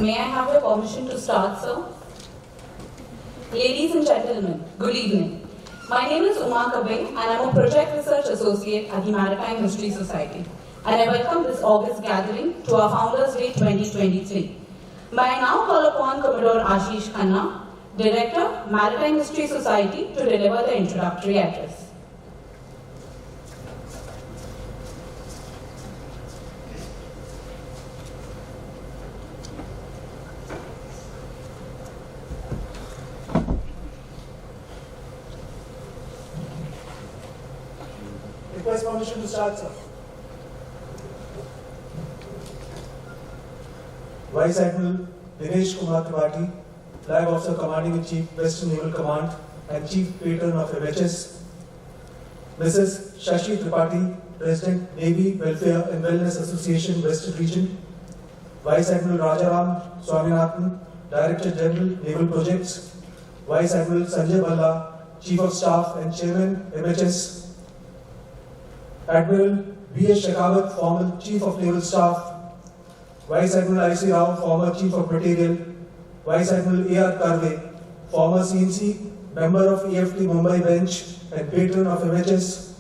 May I have your permission to start, sir? Ladies and gentlemen, good evening. My name is Uma Kabir and I am a Project Research Associate at the Maritime History Society. And I welcome this August gathering to our Founders Day 2023. May I now call upon Commodore Ashish Khanna, Director, Maritime History Society, to deliver the introductory address. Request permission to start, sir. Vice Admiral Dinesh Kumar Tripathi, Flag Officer Commanding in Chief, Western Naval Command and Chief Patron of MHS. Mrs. Shashi Tripathi, President, Navy Welfare and Wellness Association, Western Region. Vice Admiral Rajaram Swaminathan, Director General, Naval Projects. Vice Admiral Sanjay Balla, Chief of Staff and Chairman, MHS. Admiral B.S. Shekhawat, former Chief of Naval Staff. Vice Admiral I.C. Rao, former Chief of Material. Vice Admiral A.R. Karve, former CNC, member of EFT Mumbai Bench and Patron of MHS.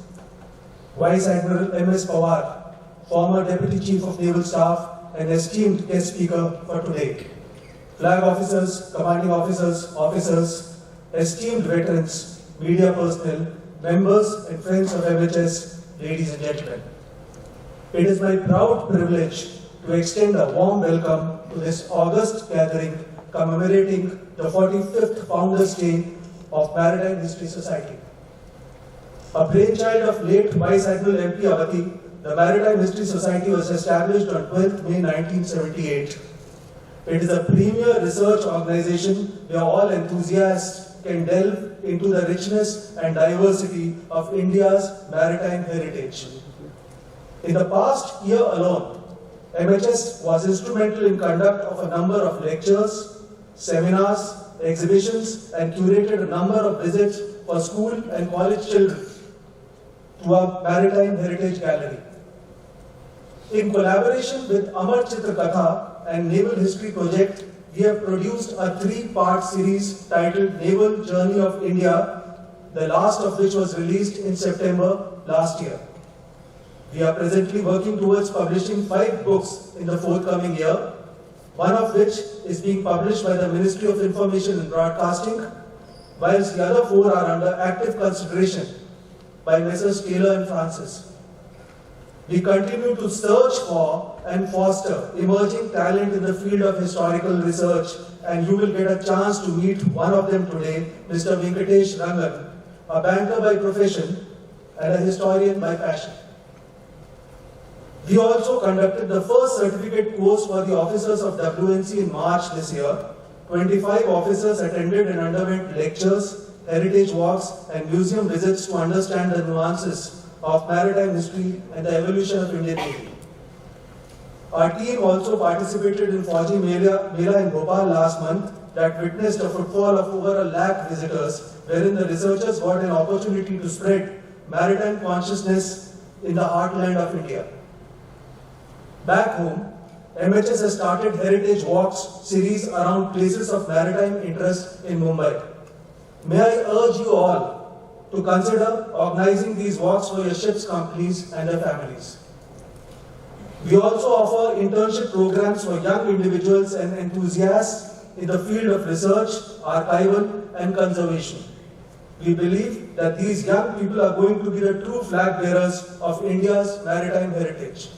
Vice Admiral MS Pawar, former Deputy Chief of Naval Staff and esteemed guest speaker for today. Flag officers, commanding officers, esteemed veterans, media personnel, members and friends of MHS, ladies and gentlemen. It is my proud privilege to extend a warm welcome to this August gathering commemorating the 45th Founders Day of Maritime History Society. A brainchild of late Vice Admiral M.P. Avati, the Maritime History Society was established on 12th May 1978. It is a premier research organization where all enthusiasts can delve into the richness and diversity of India's maritime heritage. In the past year alone, MHS was instrumental in conduct of a number of lectures, seminars, exhibitions, and curated a number of visits for school and college children to our Maritime Heritage Gallery. In collaboration with Amar Chitra Katha and Naval History Project, we have produced a 3-part series titled Naval Journey of India, the last of which was released in September last year. We are presently working towards publishing 5 books in the forthcoming year, one of which is being published by the Ministry of Information and Broadcasting, whilst the other 4 are under active consideration by Messrs. Taylor and Francis. We continue to search for and foster emerging talent in the field of historical research, and you will get a chance to meet one of them today, Mr. Venkatesh Rangan, a banker by profession and a historian by passion. We also conducted the first certificate course for the officers of WNC in March this year. 25 officers attended and underwent lectures, heritage walks, and museum visits to understand the nuances of maritime history and the evolution of Indian Navy. Our team also participated in Fauji Mela in Bhopal last month that witnessed a footfall of over 1 lakh visitors, wherein the researchers got an opportunity to spread maritime consciousness in the heartland of India. Back home, MHS has started Heritage Walks series around places of maritime interest in Mumbai. May I urge you all to consider organizing these walks for your ships' companies and their families. We also offer internship programs for young individuals and enthusiasts in the field of research, archival, and conservation. We believe that these young people are going to be the true flag bearers of India's maritime heritage.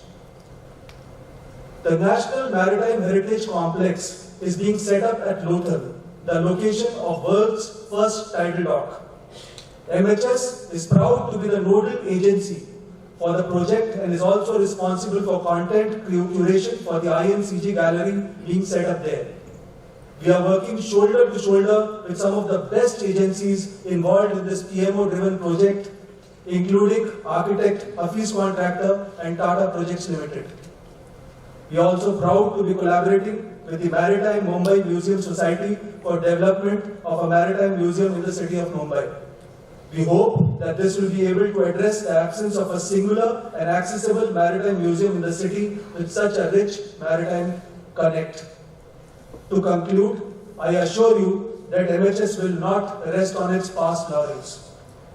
The National Maritime Heritage Complex is being set up at Lothal, the location of world's first tidal dock. MHS is proud to be the nodal agency for the project and is also responsible for content curation for the IMCG gallery being set up there. We are working shoulder to shoulder with some of the best agencies involved in this PMO-driven project, including architect, Hafiz Contractor, and Tata Projects Limited. We are also proud to be collaborating with the Maritime Mumbai Museum Society for development of a maritime museum in the city of Mumbai. We hope that this will be able to address the absence of a singular and accessible maritime museum in the city with such a rich maritime connect. To conclude, I assure you that MHS will not rest on its past laurels.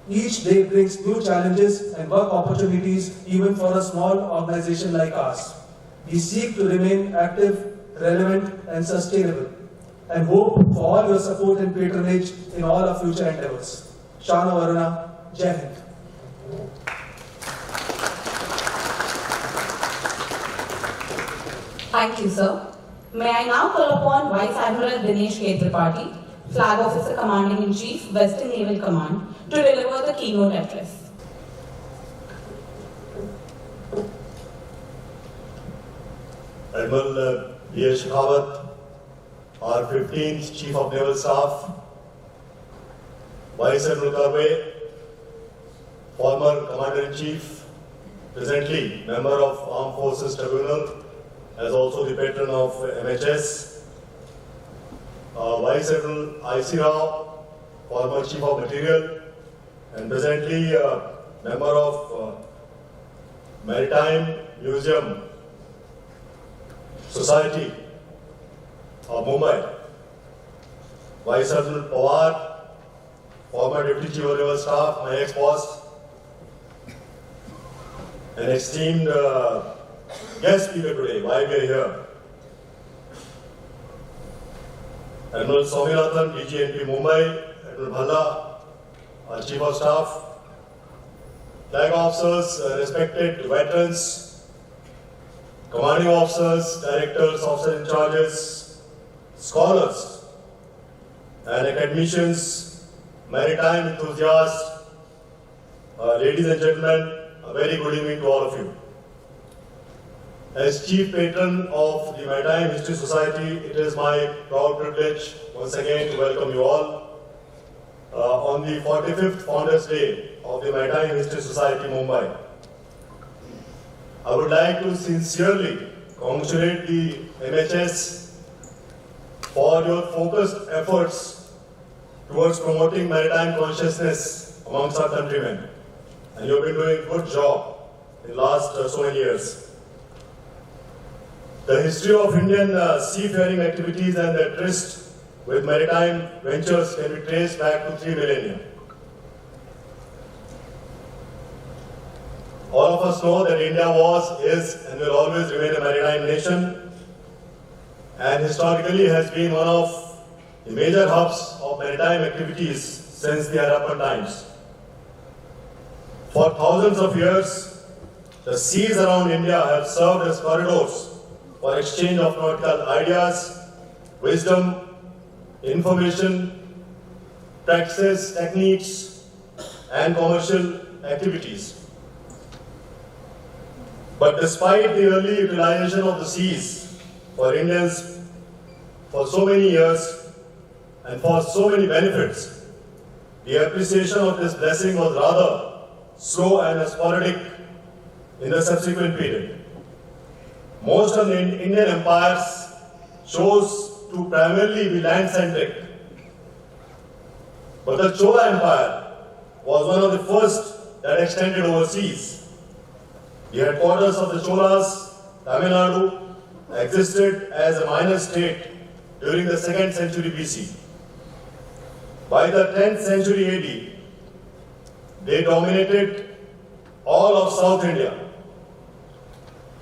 Each day brings new challenges and work opportunities even for a small organization like ours. We seek to remain active, relevant and sustainable and hope for all your support and patronage in all our future endeavors. Shana Varuna, Jai Hind. Thank you, sir. May I now call upon Vice Admiral Dinesh K. Tripathi, Flag Officer Commanding-in-Chief, Western Naval Command, to deliver the keynote address. Admiral B.S. Shekhawat, our 15th Chief of Naval Staff, Vice Admiral Karve, former Commander-in-Chief, presently member of Armed Forces Tribunal, as also the patron of MHS, Vice Admiral I.C. Rao, former Chief of Material, and presently member of Maritime Museum Society of Mumbai, Vice Admiral Pawar, former Deputy Chief of Naval Staff, my ex-boss, an esteemed guest speaker today, why we are here. Admiral Swaminathan, DGNP Mumbai, Admiral Bhalla, our Chief of Staff, flag officers, respected veterans, commanding officers, directors, officers in charges, scholars, and academicians, maritime enthusiasts, ladies and gentlemen, a very good evening to all of you. As Chief Patron of the Maritime History Society, it is my proud privilege once again to welcome you all on the 45th Founders Day of the Maritime History Society, Mumbai. I would like to sincerely congratulate the MHS for your focused efforts towards promoting maritime consciousness amongst our countrymen. And you have been doing a good job in the last so many years. The history of Indian seafaring activities and their tryst with maritime ventures can be traced back to 3 millennia. All of us know that India was, is, and will always remain a maritime nation, and historically has been one of the major hubs of maritime activities since the Harappan times. For thousands of years, the seas around India have served as corridors for exchange of nautical ideas, wisdom, information, practices, techniques, and commercial activities. But despite the early utilization of the seas for Indians for so many years and for so many benefits, the appreciation of this blessing was rather slow and sporadic in the subsequent period. Most of the Indian empires chose to primarily be land-centric. But the Chola Empire was one of the first that extended overseas. The headquarters of the Cholas, Tamil Nadu, existed as a minor state during the 2nd century BC. By the 10th century AD, they dominated all of South India.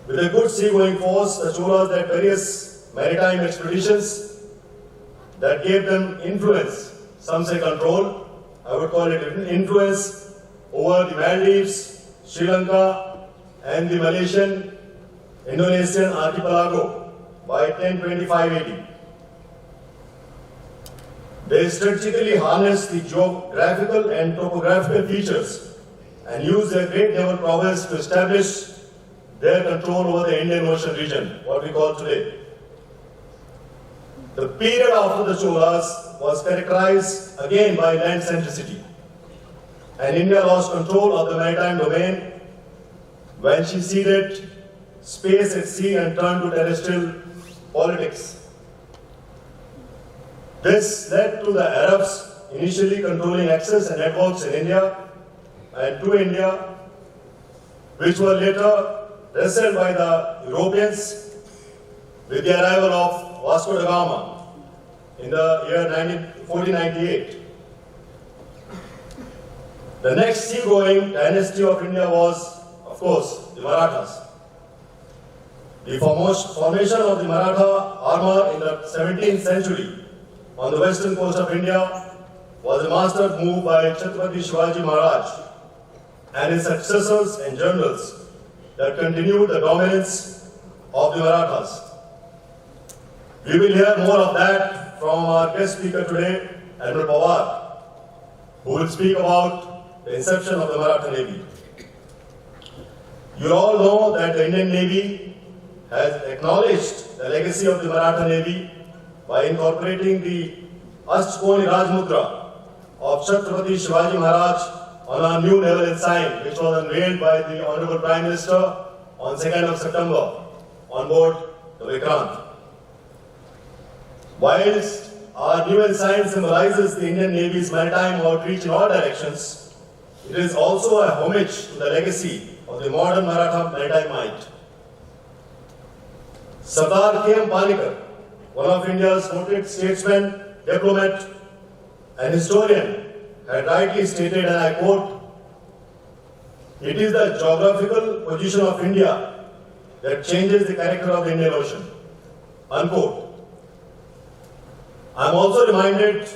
With a good seagoing force, the Cholas led various maritime expeditions that gave them influence, some say control, I would call it influence, over the Maldives, Sri Lanka, and the Malaysian Indonesian archipelago by 1025 AD. They strategically harnessed the geographical and topographical features and used their great naval prowess to establish their control over the Indian Ocean region, what we call today. The period after the Cholas was characterized again by land centricity, and India lost control of the maritime domain when she ceded space at sea and turned to terrestrial politics. This led to the Arabs initially controlling access and networks in India and to India, which were later wrestled by the Europeans with the arrival of Vasco da Gama in the year 1498. The next seagoing dynasty of India was, of course, the Marathas. The formation of the Maratha army in the 17th century on the western coast of India was a master move by Chhatrapati Shivaji Maharaj and his successors and generals that continued the dominance of the Marathas. We will hear more of that from our guest speaker today, Admiral Pawar, who will speak about the inception of the Maratha Navy. You all know that the Indian Navy has acknowledged the legacy of the Maratha Navy by incorporating the Astkoni Rajmudra of Chhatrapati Shivaji Maharaj on our new naval ensign, which was unveiled by the Honorable Prime Minister on 2nd of September on board the Vikrant. Whilst our new ensign symbolizes the Indian Navy's maritime outreach in all directions, it is also a homage to the legacy of the modern Maratha maritime might. Sardar K. M. Panikkar, one of India's noted statesmen, diplomat, and historian, had rightly stated, and I quote, "It is the geographical position of India that changes the character of the Indian Ocean," unquote. I am also reminded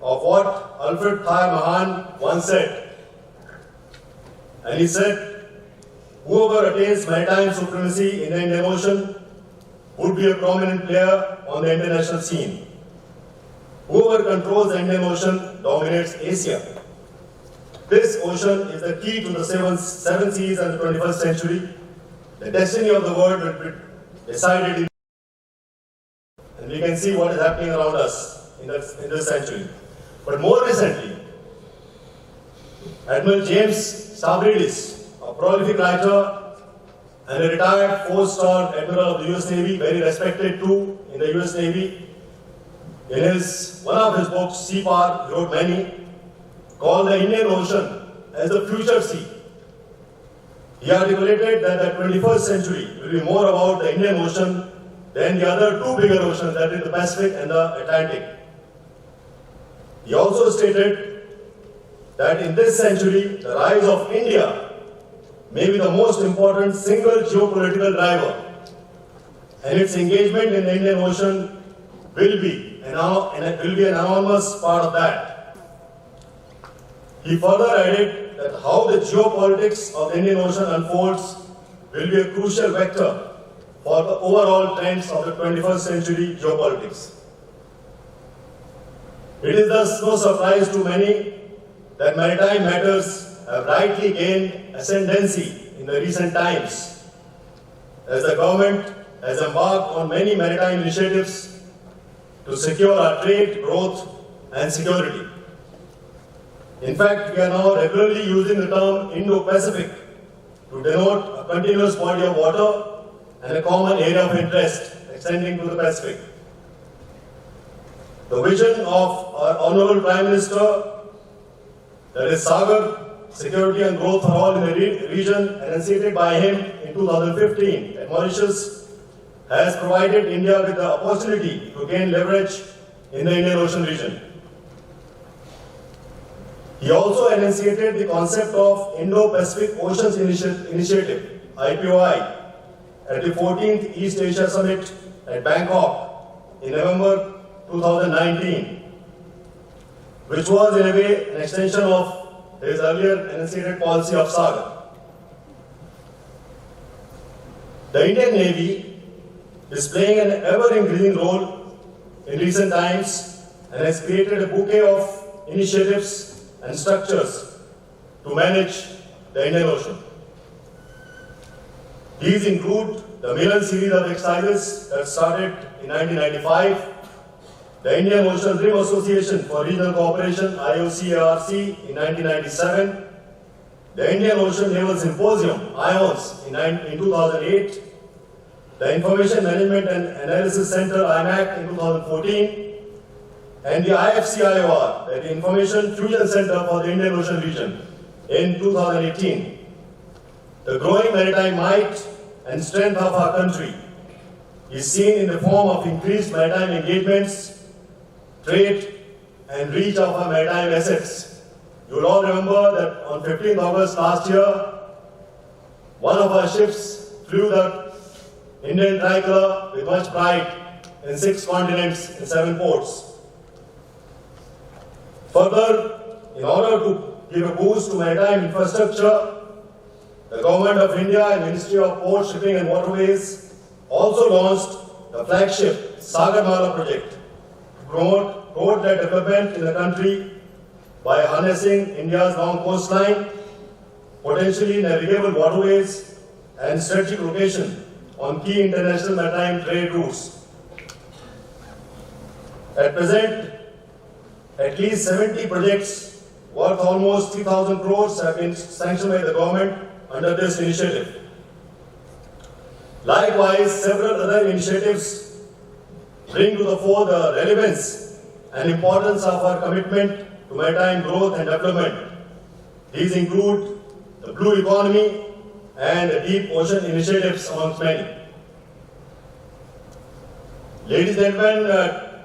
of what Alfred Thayer Mahan once said, and he said, "Whoever attains maritime supremacy in the Indian Ocean would be a prominent player on the international scene. Whoever controls the Indian Ocean dominates Asia. This ocean is the key to the seven seas and the 21st century. The destiny of the world will be decided in, and we can see what is happening around us in this century." But more recently, Admiral James Stavridis, a prolific writer and a retired 4-star Admiral of the US Navy, very respected too in the US Navy, in one of his books, Sea Power, he wrote many, called the Indian Ocean as the future sea. He articulated that the 21st century will be more about the Indian Ocean than the other two bigger oceans, that is the Pacific and the Atlantic. He also stated that in this century, the rise of India may be the most important single geopolitical driver, and its engagement in the Indian Ocean will be an enormous part of that. He further added that how the geopolitics of the Indian Ocean unfolds will be a crucial vector for the overall trends of the 21st century geopolitics. It is thus no surprise to many that maritime matters have rightly gained ascendancy in the recent times, as the government has embarked on many maritime initiatives to secure our trade, growth, and security. In fact, we are now regularly using the term Indo-Pacific to denote a continuous body of water and a common area of interest extending to the Pacific. The vision of our Honorable Prime Minister, that is Sagar, security and growth for all in the region, enunciated by him in 2015 at Mauritius, has provided India with the opportunity to gain leverage in the Indian Ocean region. He also enunciated the concept of Indo-Pacific Oceans Initiative, IPOI, at the 14th East Asia Summit at Bangkok in November 2019, which was in a way an extension of his earlier enunciated policy of Sagar. The Indian Navy is playing an ever-increasing role in recent times and has created a bouquet of initiatives and structures to manage the Indian Ocean. These include the Milan series of exercises that started in 1995, the Indian Ocean Rim Association for Regional Cooperation, IOC-ARC, in 1997, the Indian Ocean Naval Symposium, IONS, in 2008, the Information Management and Analysis Center, IMAC, in 2014, and the IFC-IOR, the Information Fusion Center for the Indian Ocean region, in 2018. The growing maritime might and strength of our country is seen in the form of increased maritime engagements trade, and reach of our maritime assets. You will all remember that on 15th August last year, one of our ships flew the Indian tricolor with much pride in 6 continents in 7 ports. Further, in order to give a boost to maritime infrastructure, the Government of India and Ministry of Ports, Shipping and Waterways also launched the flagship Sagarmala project to promote port-led development in the country by harnessing India's long coastline, potentially navigable waterways, and strategic location on key international maritime trade routes. At present, at least 70 projects worth almost 3,000 crores have been sanctioned by the government under this initiative. Likewise, several other initiatives bring to the fore the relevance and importance of our commitment to maritime growth and development. These include the blue economy and the deep ocean initiatives amongst many. Ladies and gentlemen,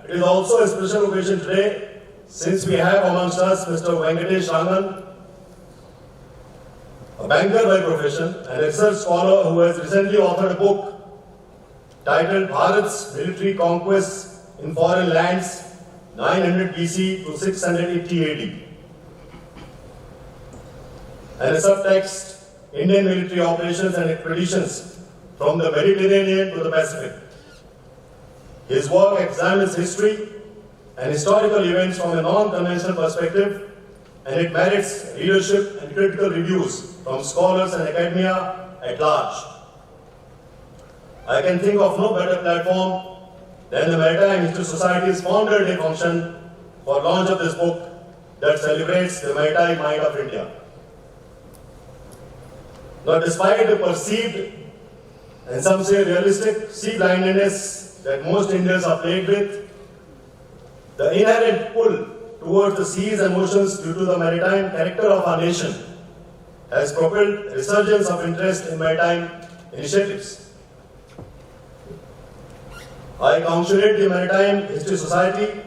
it is also a special occasion today since we have amongst us Mr. Venkatesh Rangan, a banker by profession and a research scholar who has recently authored a book titled Bharat's Military Conquests in Foreign Lands 900 BC to 680 AD. And a subtext, Indian military operations and expeditions from the Mediterranean to the Pacific. His work examines history and historical events from a non-conventional perspective, and it merits readership and critical reviews from scholars and academia at large. I can think of no better platform than the Maritime History Society's Founder Day function for launch of this book that celebrates the maritime mind of India. Now, despite the perceived and some say realistic sea blindness that most Indians are plagued with, the inherent pull towards the seas and oceans due to the maritime character of our nation has propelled resurgence of interest in maritime initiatives. I congratulate the Maritime History Society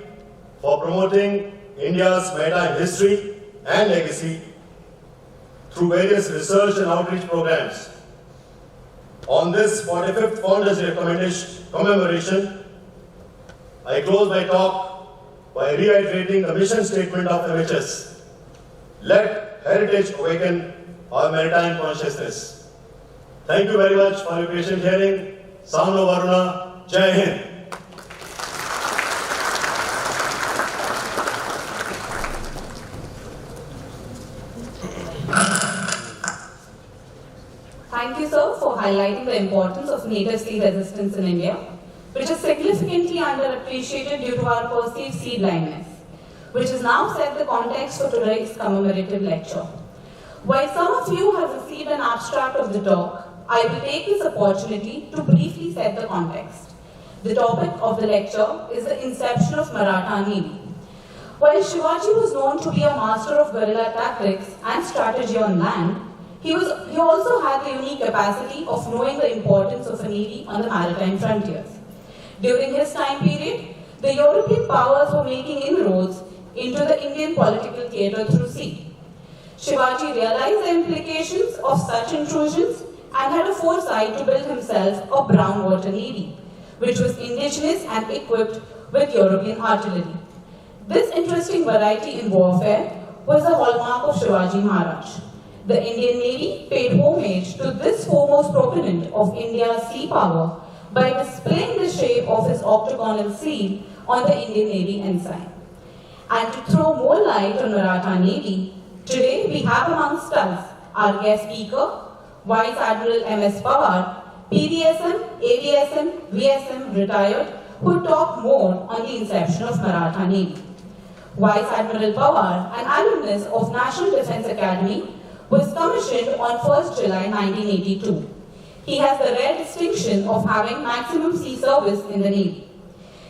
for promoting India's maritime history and legacy through various research and outreach programs. On this 45th Founders Day commemoration, I close my talk by reiterating the mission statement of MHS. Let heritage awaken our maritime consciousness. Thank you very much for your patient hearing. Samno Varuna, Jai Hind. Thank you, sir, for highlighting the importance of native sea resistance in India, which is significantly underappreciated due to our perceived sea blindness, which has now set the context for today's commemorative lecture. While some of you have received an abstract of the talk, I will take this opportunity to briefly set the context. The topic of the lecture is the inception of Maratha Navy. While Shivaji was known to be a master of guerrilla tactics and strategy on land, he also had the unique capacity of knowing the importance of a navy on the maritime frontiers. During his time period, the European powers were making inroads into the Indian political theatre through sea. Shivaji realized the implications of such intrusions and had a foresight to build himself a brown water navy, which was indigenous and equipped with European artillery. This interesting variety in warfare was the hallmark of Shivaji Maharaj. The Indian Navy paid homage to this foremost proponent of India's sea power by displaying the shape of his octagonal seal on the Indian Navy ensign. And to throw more light on Maratha Navy, today we have amongst us our guest speaker, Vice Admiral MS Pawar, PVSM, AVSM, VSM retired, who talk more on the inception of Maratha Navy. Vice Admiral Pawar, an alumnus of National Defence Academy, was commissioned on 1st July 1982. He has the rare distinction of having maximum sea service in the Navy.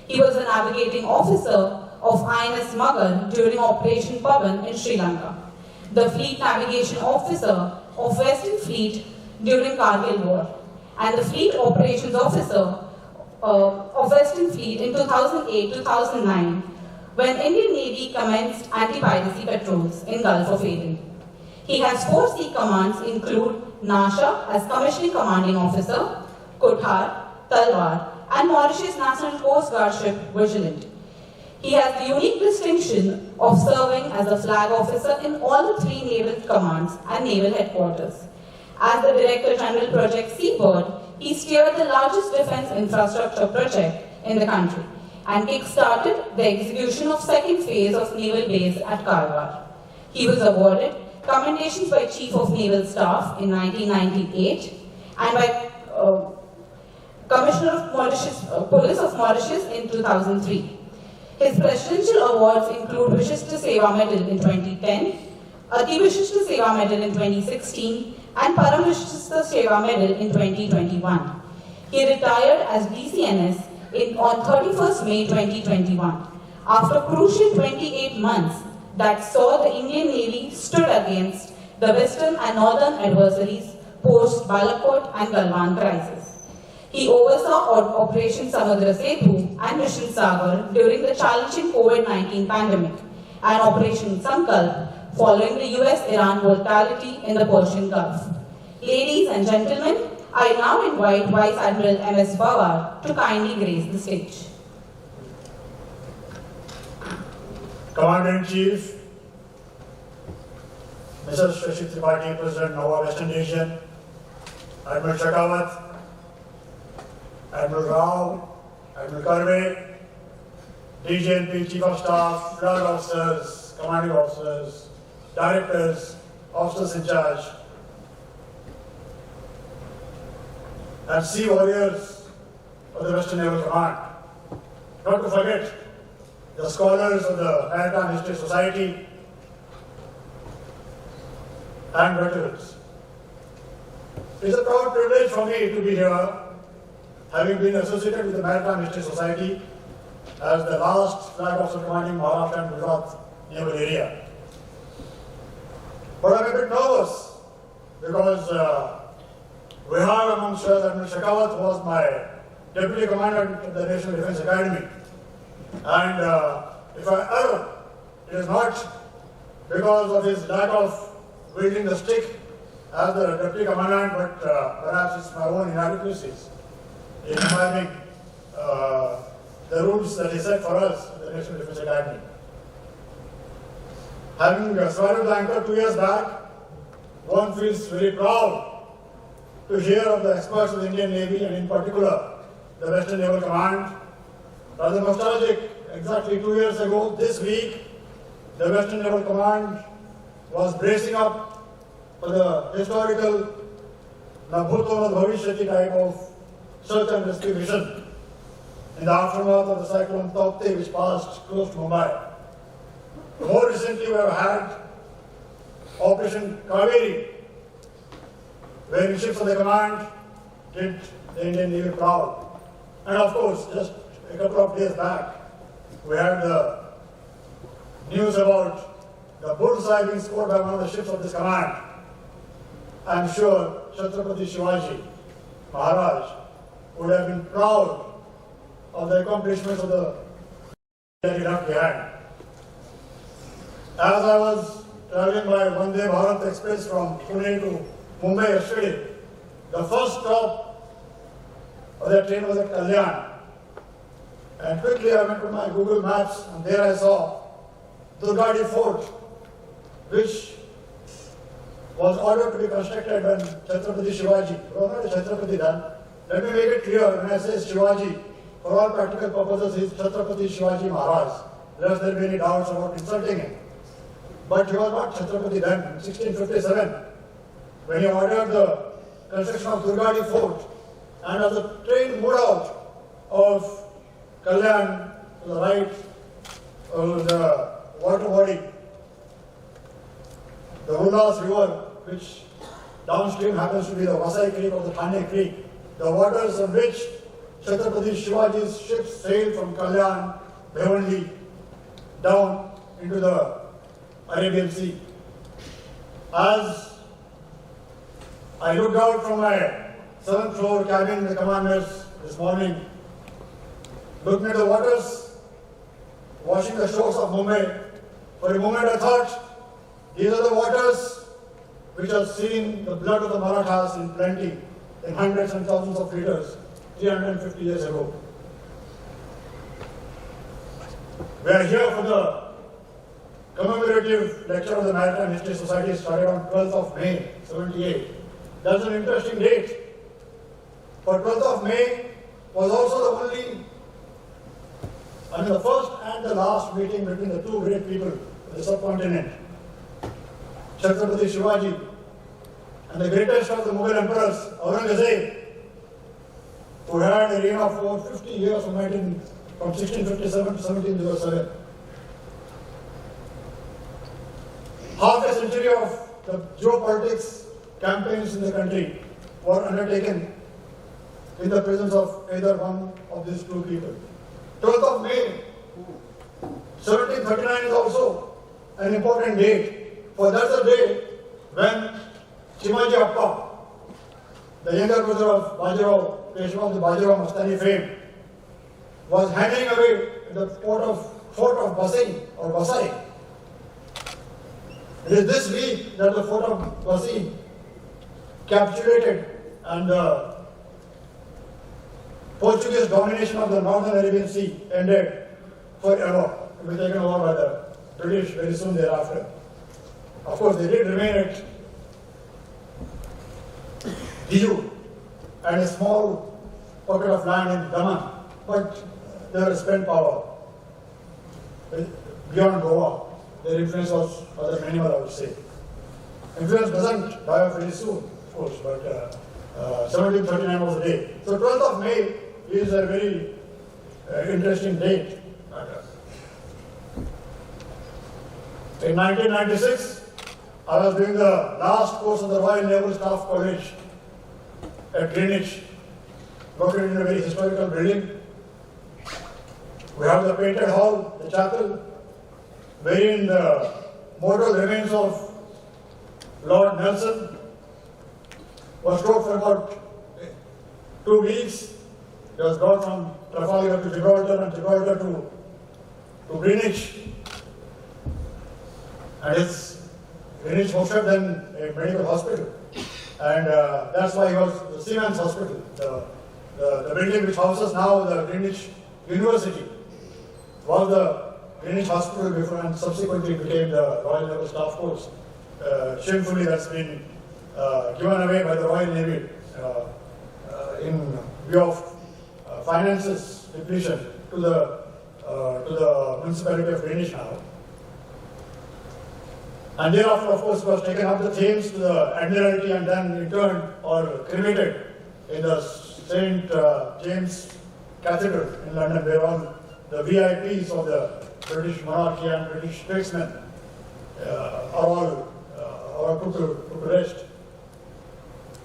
He was a navigating officer of INS Magar during Operation Pavan in Sri Lanka, the Fleet Navigation Officer of Western Fleet during Kargil War, and the Fleet Operations Officer of Western Fleet in 2008-2009 when Indian Navy commenced anti-piracy patrols in Gulf of Aden. He has 4 sea commands include Nasha as Commissioning Commanding Officer, Kothar, Talwar, and Mauritius National Coast Guard ship Vigilant. He has the unique distinction of serving as a flag officer in all the 3 naval commands and naval headquarters. As the Director General Project Seabird, he steered the largest defense infrastructure project in the country and kick-started the execution of second phase of naval base at Karwar. He was awarded commendations by Chief of Naval Staff in 1998 and by Commissioner of Police of Mauritius in 2003. His presidential awards include Vishishta Seva Medal in 2010, Ati Vishishta Seva Medal in 2016, and Param Vishishta Seva Medal in 2021. He retired as DCNS on 31st May 2021 after crucial 28 months that saw the Indian Navy stood against the western and northern adversaries post Balakot and Galwan crisis. He oversaw Operation Samudra Setu and Mission Sagar during the challenging COVID-19 pandemic and Operation Sankalp following the US-Iran brutality in the Persian Gulf. Ladies and gentlemen, I now invite Vice Admiral MS Pawar to kindly grace the stage. Commander-in-Chief, Mrs. Shashi Tripathi, President Nova Western Division, Admiral Shekhawat, Admiral Rao, Admiral Karve, DGNP, Chief of Staff, Flag Officers, Commanding Officers, Directors, Officers in Charge, and Sea Warriors of the Western Naval Command. Not to forget the scholars of the Maritime History Society and veterans. It's a proud privilege for me to be here, having been associated with the Maritime History Society as the last flag officer commanding Maharashtra and Gujarat naval area. But I'm a bit nervous because we have amongst us Admiral Shekhawat was my deputy commander at the National Defence Academy. And if I err, it is not because of his lack of wielding the stick as the deputy commandant, but perhaps it's my own inadequacies in imbibing the rules that he set for us at the National Defence Academy. Having swallowed the anchor 2 years back, one feels very proud to hear of the experts of the Indian Navy and in particular the Western Naval Command. Rather nostalgic, exactly 2 years ago, this week, the Western Naval Command was bracing up for the historical Nabhuto Bhavishyati type of search and rescue mission in the aftermath of the cyclone Taukte, which passed close to Mumbai. More recently, we have had Operation Kaveri, where ships of the command did the Indian Navy proud. And of course, just a couple of days back, we had the news about the bullseye being scored by one of the ships of this command. I'm sure Chhatrapati Shivaji Maharaj would have been proud of the accomplishments of the that he left behind. As I was traveling by Bharat Express from Pune to Mumbai yesterday, the first stop of that train was at Kalyan. And quickly I went to my Google Maps and there I saw Durgadi Fort, which was ordered to be constructed when Chhatrapati Shivaji, it was not a Chhatrapati then. Let me make it clear, when I say Shivaji, for all practical purposes, he is Chhatrapati Shivaji Maharaj, lest there be any doubts about insulting him. But he was not Chhatrapati then, in 1657, when he ordered the construction of Durgadi Fort, and as the train moved out of Kalyan to the right, the water body, the Ullas River, which downstream happens to be the Vasai Creek or the Thane Creek, the waters on which Chhatrapati Shivaji's ships sailed from Kalyan, Bhiwandi, down into the Arabian Sea. As I looked out from my 7th floor cabin in the commanders this morning, looking at the waters, washing the shores of Mumbai. For a moment I thought, these are the waters which have seen the blood of the Marathas in plenty, in hundreds and thousands of liters, 350 years ago. We are here for the commemorative lecture of the Maritime History Society started on 12th of May, 78. That's an interesting date. For 12th of May was also the first and the last meeting between the two great people of the subcontinent, Chhatrapati Shivaji and the greatest of the Mughal emperors, Aurangzeb, who had a reign of over 50 years from 1657 to 1707. Half a century of the geopolitics campaigns in the country were undertaken in the presence of either one of these two people. 12th of May, 1739 is also an important date, for that's the day when Chimaji Appa, the younger brother of Bajirao, Peshwa of the Bajirao Mastani fame, was hanging away in the fort of Vasai. It is this week that the fort of Vasai capitulated and the Portuguese domination of the northern Arabian Sea ended forever, to be taken over by the British very soon thereafter. Of course, they did remain at Diu and a small pocket of land in Daman, but they were spent power beyond Goa. Their influence was rather minimal, I would say. Influence doesn't die off very soon, of course, but 1739 was the day. So 12th of May is a very interesting date. In 1996, I was doing the last course of the Royal Naval Staff College at Greenwich, located in a very historical building. We have the painted hall, the chapel, wherein the mortal remains of Lord Nelson was stored for about 2 weeks. It was brought from Trafalgar to Gibraltar and Gibraltar to Greenwich. And Greenwich hosted then a medical hospital. And that's why it was the Seamen's Hospital, the building which houses now the Greenwich University, was the Greenwich Hospital before and subsequently became the Royal Naval Staff Course. Shamefully, that's been given away by the Royal Navy in view of finances depletion to the municipality of Greenwich now. And thereafter, of course, was taken up the Thames to the Admiralty and then interned or cremated in the St. James Cathedral in London, where all the VIPs of the British monarchy and British statesmen are all put to rest.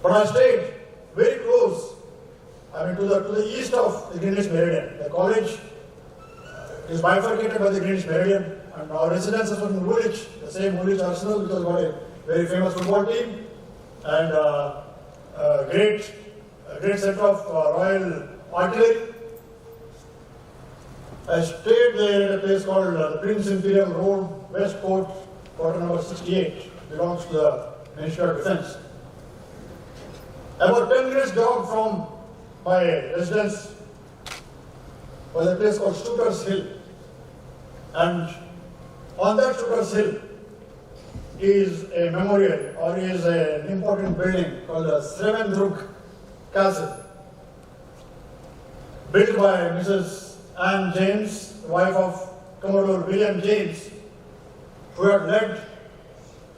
But I stayed very close, to the east of the Greenwich Meridian. The college is bifurcated by the Greenwich Meridian, and our residences were in Woolwich, the same Woolwich Arsenal, which has got a very famous football team, and a great center of Royal Artillery. I stayed there at a place called the Prince Imperial Road, West Court, quarter number 68, belongs to the Ministry of Defence. About 10 minutes jog from my residence was a place called Stucker's Hill. And on that Stucker's Hill is a memorial or is an important building called the Srevendruk Castle, built by Mrs. Anne James, the wife of Commodore William James, who had led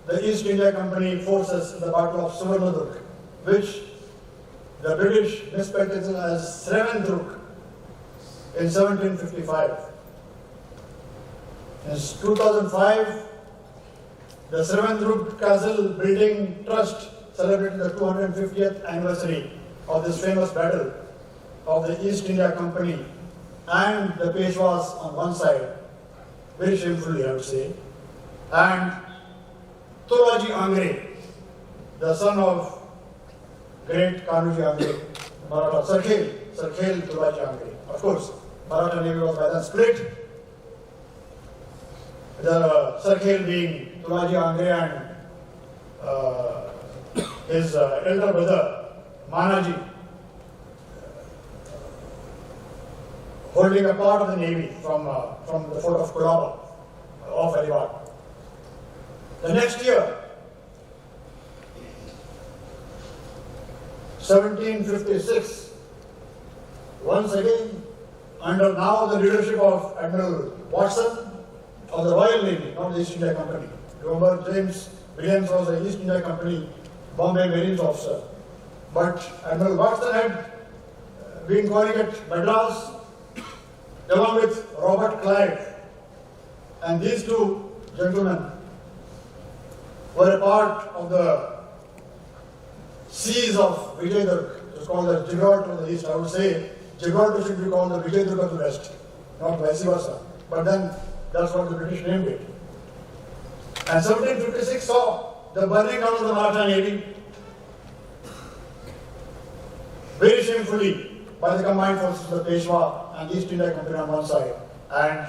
the East India Company forces in the Battle of Suvarnadurg, which the British misspelled as Srevendruk in 1755. In 2005, the Srevendruk Castle Building Trust celebrated the 250th anniversary of this famous battle of the East India Company and the Peshwas on one side, very shamefully I would say, and Tulaji Angre, the son of great Kanuji Angre, Sarkhel Tulaji Angre. Of course, Maratha Navy was by then split, the Sarkhel being Tulaji Angre and his elder brother Manaji holding a part of the navy from the fort of Colaba off Alibaug. The next year, 1756, once again, under now the leadership of Admiral Watson of the Royal Navy, not the East India Company. Remember, James Williams was the East India Company Bombay Marines officer. But Admiral Watson had been calling it Madras, along with Robert Clive. And these two gentlemen were a part of the seas of Vijayadurg. It's called the Gibraltar to the east. I would say Gibraltar should be called the Vijayadurg of the west, not vice versa. But then that's what the British named it. And 1756 saw the burning down of the Maratha Navy very shamefully by the combined forces of the Peshwa and the East India Company on one side, and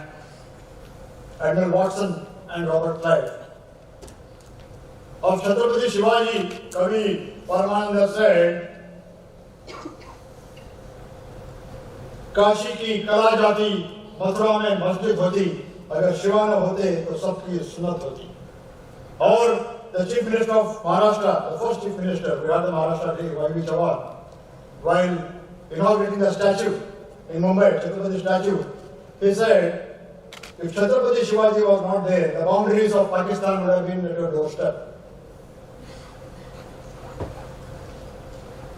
Admiral Watson and Robert Clive. Of Chhatrapati Shivaji, Kavi Paramananda said, Kashi की कला जाती मथुरा में मस्जिद होती अगर शिवा न होते तो सबकी सुन्नत होती. Or the Chief Minister of Maharashtra, the first Chief Minister, VAdm MS Pawar, while inaugurating the statue in Mumbai, Chhatrapati statue, he said, if Chhatrapati Shivaji was not there, the boundaries of Pakistan would have been at your doorstep.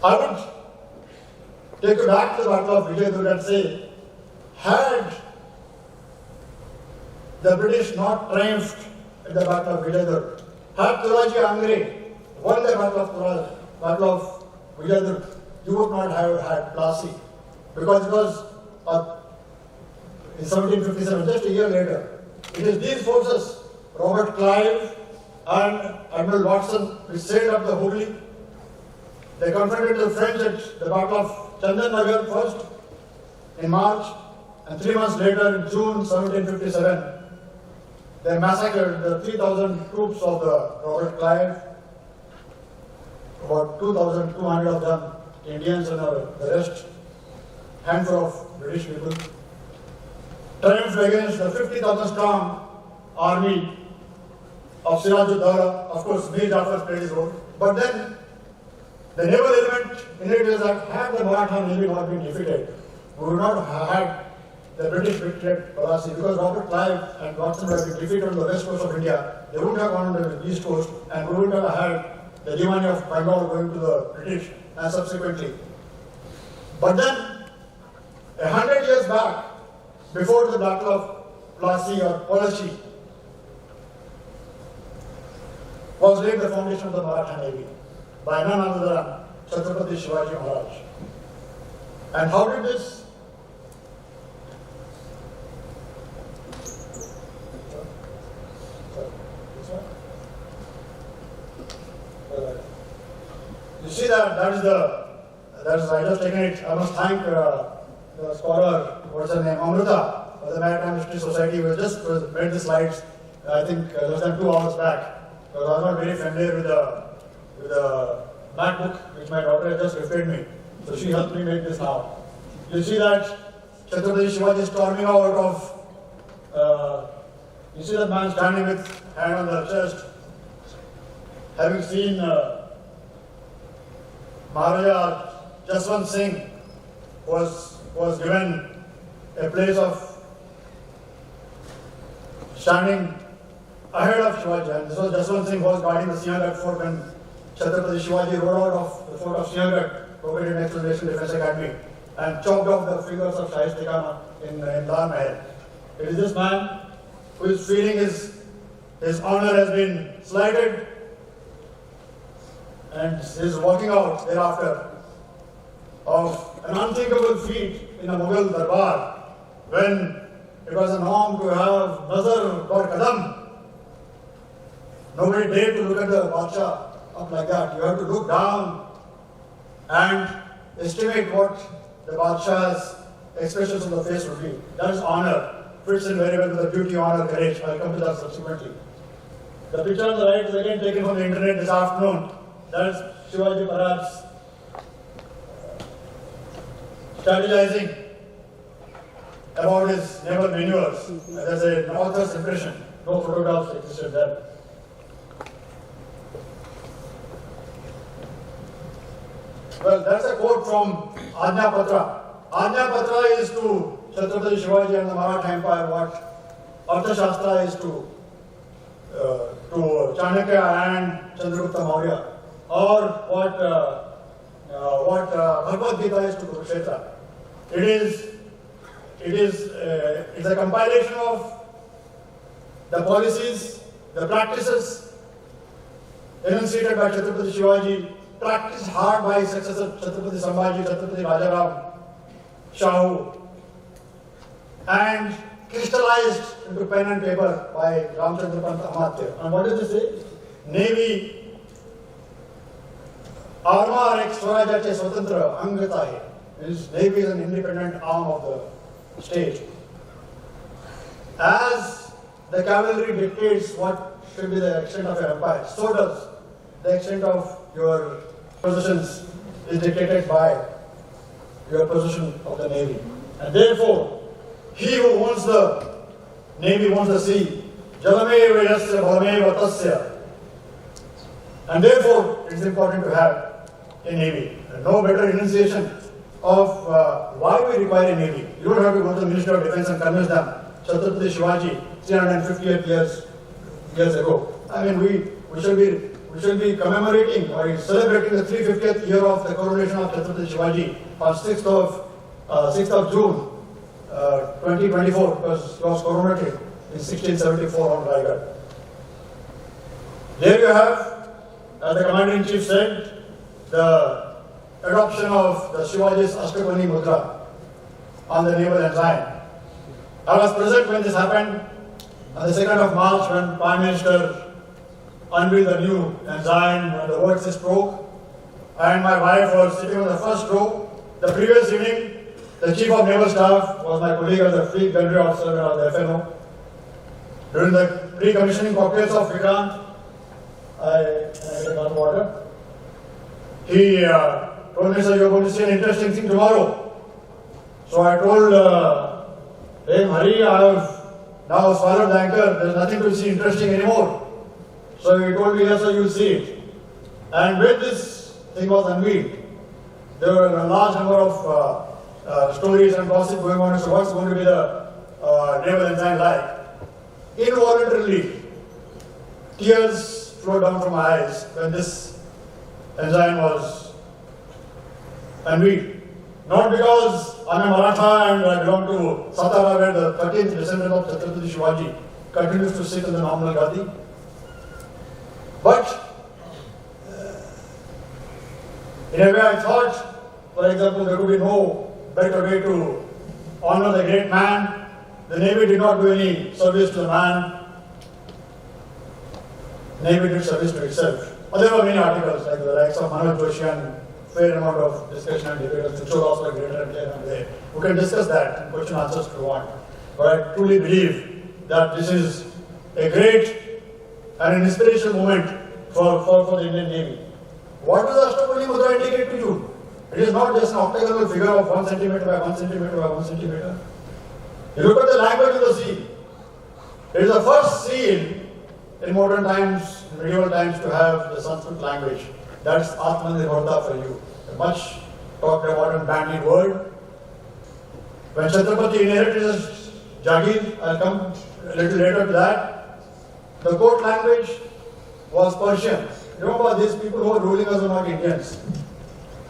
I would take you back to the Battle of Vijayadurg and say, had the British not triumphed in the Battle of Vijayadurg, had Tulaji Angre won the Battle of Vijayadurg, you would not have had Plassey, because it was in 1757, just a year later. It is these forces, Robert Clive and Admiral Watson, which sailed up the Hooghly. They confronted the French at the Battle of Chandannagar first in March, and 3 months later, in June 1757, they massacred the 3,000 troops of the Robert Clive, about 2,200 of them Indians and the rest, handful of British people, triumphed against the 50,000 strong army of Siraj-ud-Dawla. Of course, Mir Jafar played his role. But then, the naval element in it is that had the Maratha Navy not been defeated, we would not have had the British victory at Plassey, because Robert Clive and Watson were defeated on the west coast of India. They wouldn't have gone to the east coast, and we wouldn't have had the Diwani of Bengal going to the British, and subsequently. But then, 100 years back, before the Battle of Plassey or Polachi, was laid the foundation of the Maratha Navy by none other than Chhatrapati Shivaji Maharaj. And how did this? You see that is I just taken it. I must thank the scholar, what's her name, Amrita of the Maritime History Society, who just made the slides, I think less than 2 hours back. Because I was not very familiar with the MacBook, which my daughter had just gifted me. So she helped me make this now. You see that Chhatrapati Shivaji is storming out of, you see that man standing with hand on the chest, having seen Maharaja Jaswant Singh was given a place of standing ahead of Shivaji. And this was Jaswant Singh who was guarding the Sianghat fort when Chhatrapati Shivaji rode out of the fort of Sianghat, located next to the National Defence Academy, and chopped off the fingers of Shahisti Khan in Dar Mahal. It is this man who is feeling his honor has been slighted, and is walking out thereafter of an unthinkable feat in a Mughal Darbar, when it was a norm to have Nazar or Kadam. Nobody dared to look at the Badshah up like that. You have to look down and estimate what the Badshah's expressions on the face would be. That is honor. fits in very well with the beauty, honor, courage. I'll come to that subsequently. The picture on the right is again taken from the internet this afternoon. That is Shivaji perhaps strategizing about his naval maneuvers. There's an author's impression. No photographs existed there. Well, that's a quote from Ajna Patra. Ajna Patra is to Chhatrapati Shivaji and the Maratha Empire what Arthashastra is to Chanakya and Chandragupta Maurya, or what Bhagavad Gita is to Kurukshetra. It's a compilation of the policies, the practices enunciated by Chhatrapati Shivaji, practiced hard by his successor Chhatrapati Sambhaji, Chhatrapati Rajaram, Shahu, and crystallized into pen and paper by Ramchandra Pant Amatya. And what does it say? Navy Arma Rex Swarajache Swatantra Angatahe. Navy is an independent arm of the state. As the cavalry dictates what should be the extent of your empire, so does the extent of your possessions is dictated by your position of the navy. And therefore, he who owns the navy owns the sea. Jalame Vedasya Bhalame Vatasya. And therefore, it is important to have a navy. And no better enunciation of why we require a navy. You don't have to go to the Ministry of Defense and convince them. Chhatrapati Shivaji, 358 years ago. I mean, we should be commemorating or celebrating the 350th year of the coronation of Chhatrapati Shivaji on 6th of June 2024, because he was coronated in 1674 on Raigad. There you have, as the Commander-in-Chief said, the adoption of the Shivaji's Ashtakoni Mudra on the naval ensign. I was present when this happened on the 2nd of March when Prime Minister unveiled the new ensign when the word says stroke, and my wife was sitting on the first row. The previous evening, the Chief of Naval Staff was my colleague as a Fleet Gunnery Officer when I was the FNO. During the pre-commissioning cocktails of Vikrant, I get a glass of water. He told me, sir, you're going to see an interesting thing tomorrow. So I told him, Hari, I have now swallowed the anchor, there's nothing to see interesting anymore. So he told me, yes sir, you'll see it. And when this thing was unveiled, there were a large number of stories and gossip going on as to what's going to be the naval ensign like. Involuntarily, tears flowed down from my eyes when this ensign was unveiled. Not because I'm a Maratha and I belong to Satara, where the 13th descendant of Chhatrapati Shivaji continues to sit in the nominal Gadi. But in a way I thought, for example, there could be no better way to honor the great man. The Navy did not do any service to the man. The Navy did service to itself. But there were many articles like the likes of Manoj Joshi and fair amount of discussion and debate of future laws like greater and here and there. We can discuss that and question answers if you want. But I truly believe that this is a great and an inspirational moment for the Indian Navy. What does Ashtakoni Mudra indicate to you? It is not just an octagonal figure of 1 centimeter by 1 centimeter by 1 centimeter. You look at the language of the seal. It is the first seal in modern times, in medieval times, to have the Sanskrit language. That's Atmanirbharta for you. A much talked about and bandied word. When Chhatrapati inherited his Jagir, I'll come a little later to that, the court language was Persian. Remember, these people who were ruling us were not Indians.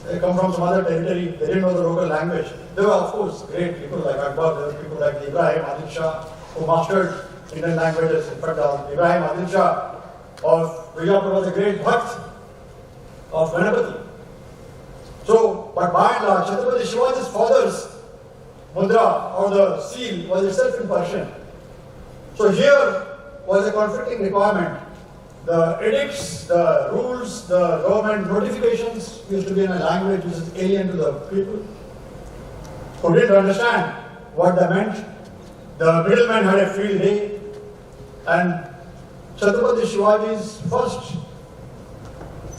They come from some other territory, they didn't know the local language. There were, of course, great people like Akbar, there were people like Ibrahim Adil Shah, who mastered Indian languages. In fact, Ibrahim Adil Shah of Vijayapur was a great Bhakt of Venapati. So, but by and large, Chhatrapati Shivaji's father's mudra or the seal was itself in Persian. So here was a conflicting requirement. The edicts, the rules, the government notifications used to be in a language which is alien to the people who didn't understand what they meant. The middleman had a field day, and Chhatrapati Shivaji's first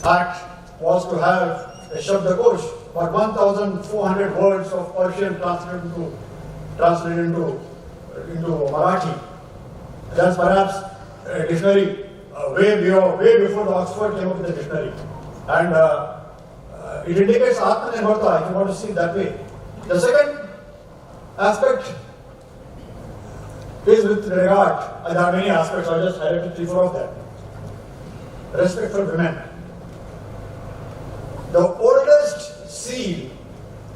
act was to have a Shabdakosh, for 1,400 words of Persian translated into Marathi. That's perhaps a dictionary way before the Oxford came up with the dictionary. And it indicates Atmanirbharta, if you want to see it that way. The second aspect is with regard, and there are many aspects, I'll just highlight 3-4 of them. Respect for women. The oldest seal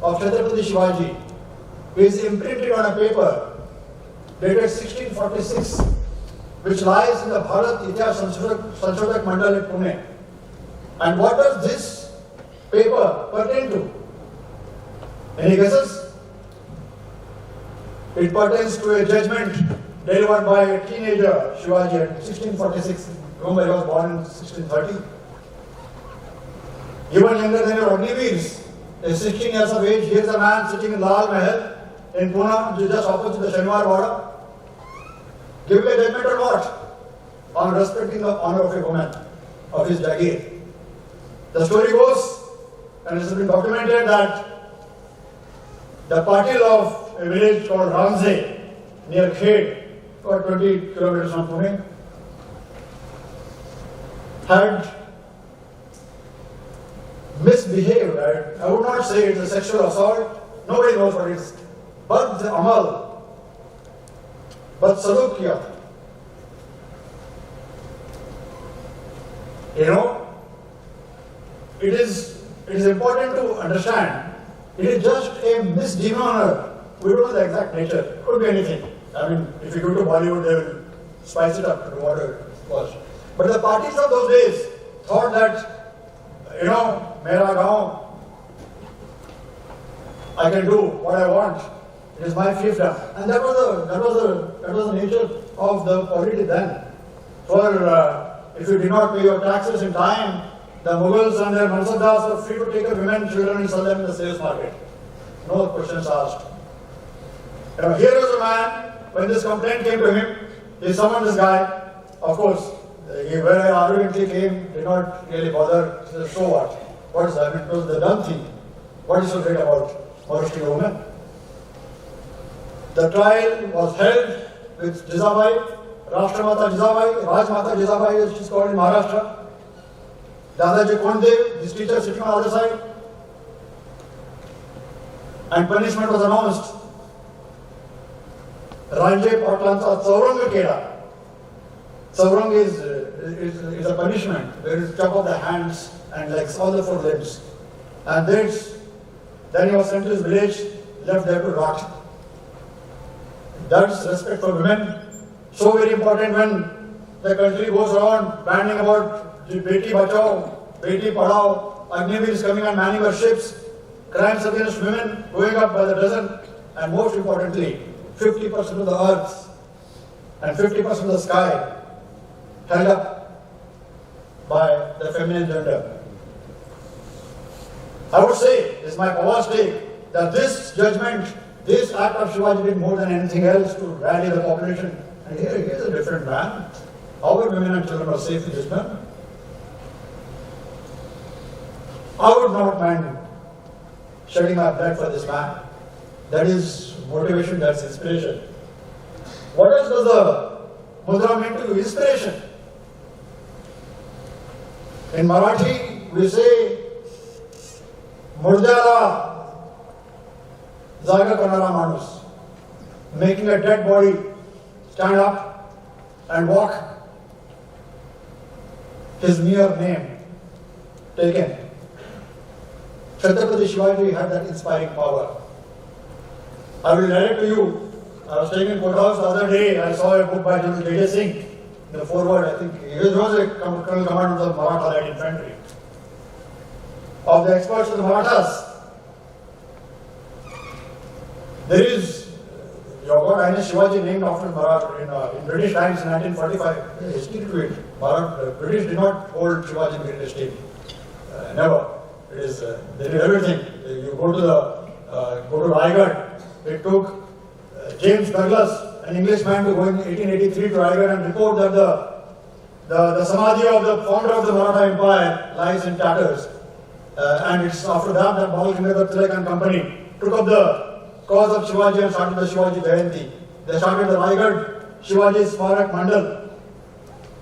of Chhatrapati Shivaji is imprinted on a paper dated 1646, which lies in the Bharat Sanchodhak Mandal at Pune. And what does this paper pertain to? Any guesses? It pertains to a judgment delivered by a teenager, Shivaji, in 1646. Remember, he was born in 1630. Even younger than your Agniveers, at 16 years of age, here is a man sitting in Lal Mahal in Pune, which is just opposite the Shaniwar border. Giving a judgment on what? On respecting the honor of a woman, of his Jagir. The story goes, and it has been documented, that the patil of a village called Ramze, near Khed, about 20 kilometers from Pune, had misbehaved. I would not say it's a sexual assault, nobody knows what it is. But the amal, but saluk kiya. You know, it is important to understand, it is just a misdemeanor. We don't know the exact nature. It could be anything. I mean, if you go to Bollywood, they will spice it up to whatever it was. But the parties of those days thought that, you know, mera gaon, I can do what I want. It is my fiefdom. And that was the nature of the polity then. For if you did not pay your taxes in time, the Mughals and their Mansabdars were free to take your women, children and sell them in the slaves market. No questions asked. You know, here is a man, when this complaint came to him, he summoned this guy. Of course, he very arrogantly came, did not really bother. He said, so what? What is that? It was the done thing. What is so great about molesting a woman? The trial was held with Jizabai, Rashtramata Jizabai, Rajmata Jizabai, as she's called in Maharashtra. Dadaji Kondev, his teacher, sitting on the other side. And punishment was announced. Ranje Patlansa Sauranga Keda. Saurang is a punishment where you chop off the hands and legs, all the 4 limbs. And then he was sent to his village, left there to rot. That's respect for women. So very important when the country goes around banning about Beti Bachao, Beti Padhao, Agniveer is coming and manning our ships, crimes against women going up by the dozen, and most importantly, 50% of the earth and 50% of the sky held up by the feminine gender. I would say, this is my Pawar's take, that this judgment, this act of Shivaji did more than anything else to rally the population. And here he is a different man. Our women and children are safe with this man. I would not mind shedding my blood for this man. That is motivation, that's inspiration. What else does the mudra mean to you? Inspiration. In Marathi, we say, Murdala Zaga Kanara Manus, making a dead body stand up and walk. His mere name taken. Chhatrapati Shivaji had that inspiring power. I will narrate to you. I was staying in courthouse the other day. I saw a book by General Retd Singh. In the foreword, I think he was a colonel commander of the Maratha light infantry. Of the experts of the Marathas, there is your God Highness Shivaji named after Bharat in British times in 1945. There is history to it. Bharat, British did not hold Shivaji in great esteem. Never. It is they did everything. You go to Raigad. It took James Douglas, an Englishman to go in 1883 to Raigad and report that the samadhi of the founder of the Maratha Empire lies in tatters. And it's after that Bal Gangadhar Tilak and company took up the cause of Shivaji and started the Shivaji Jayanti. They started the Raigad Shivaji Smarak Mandal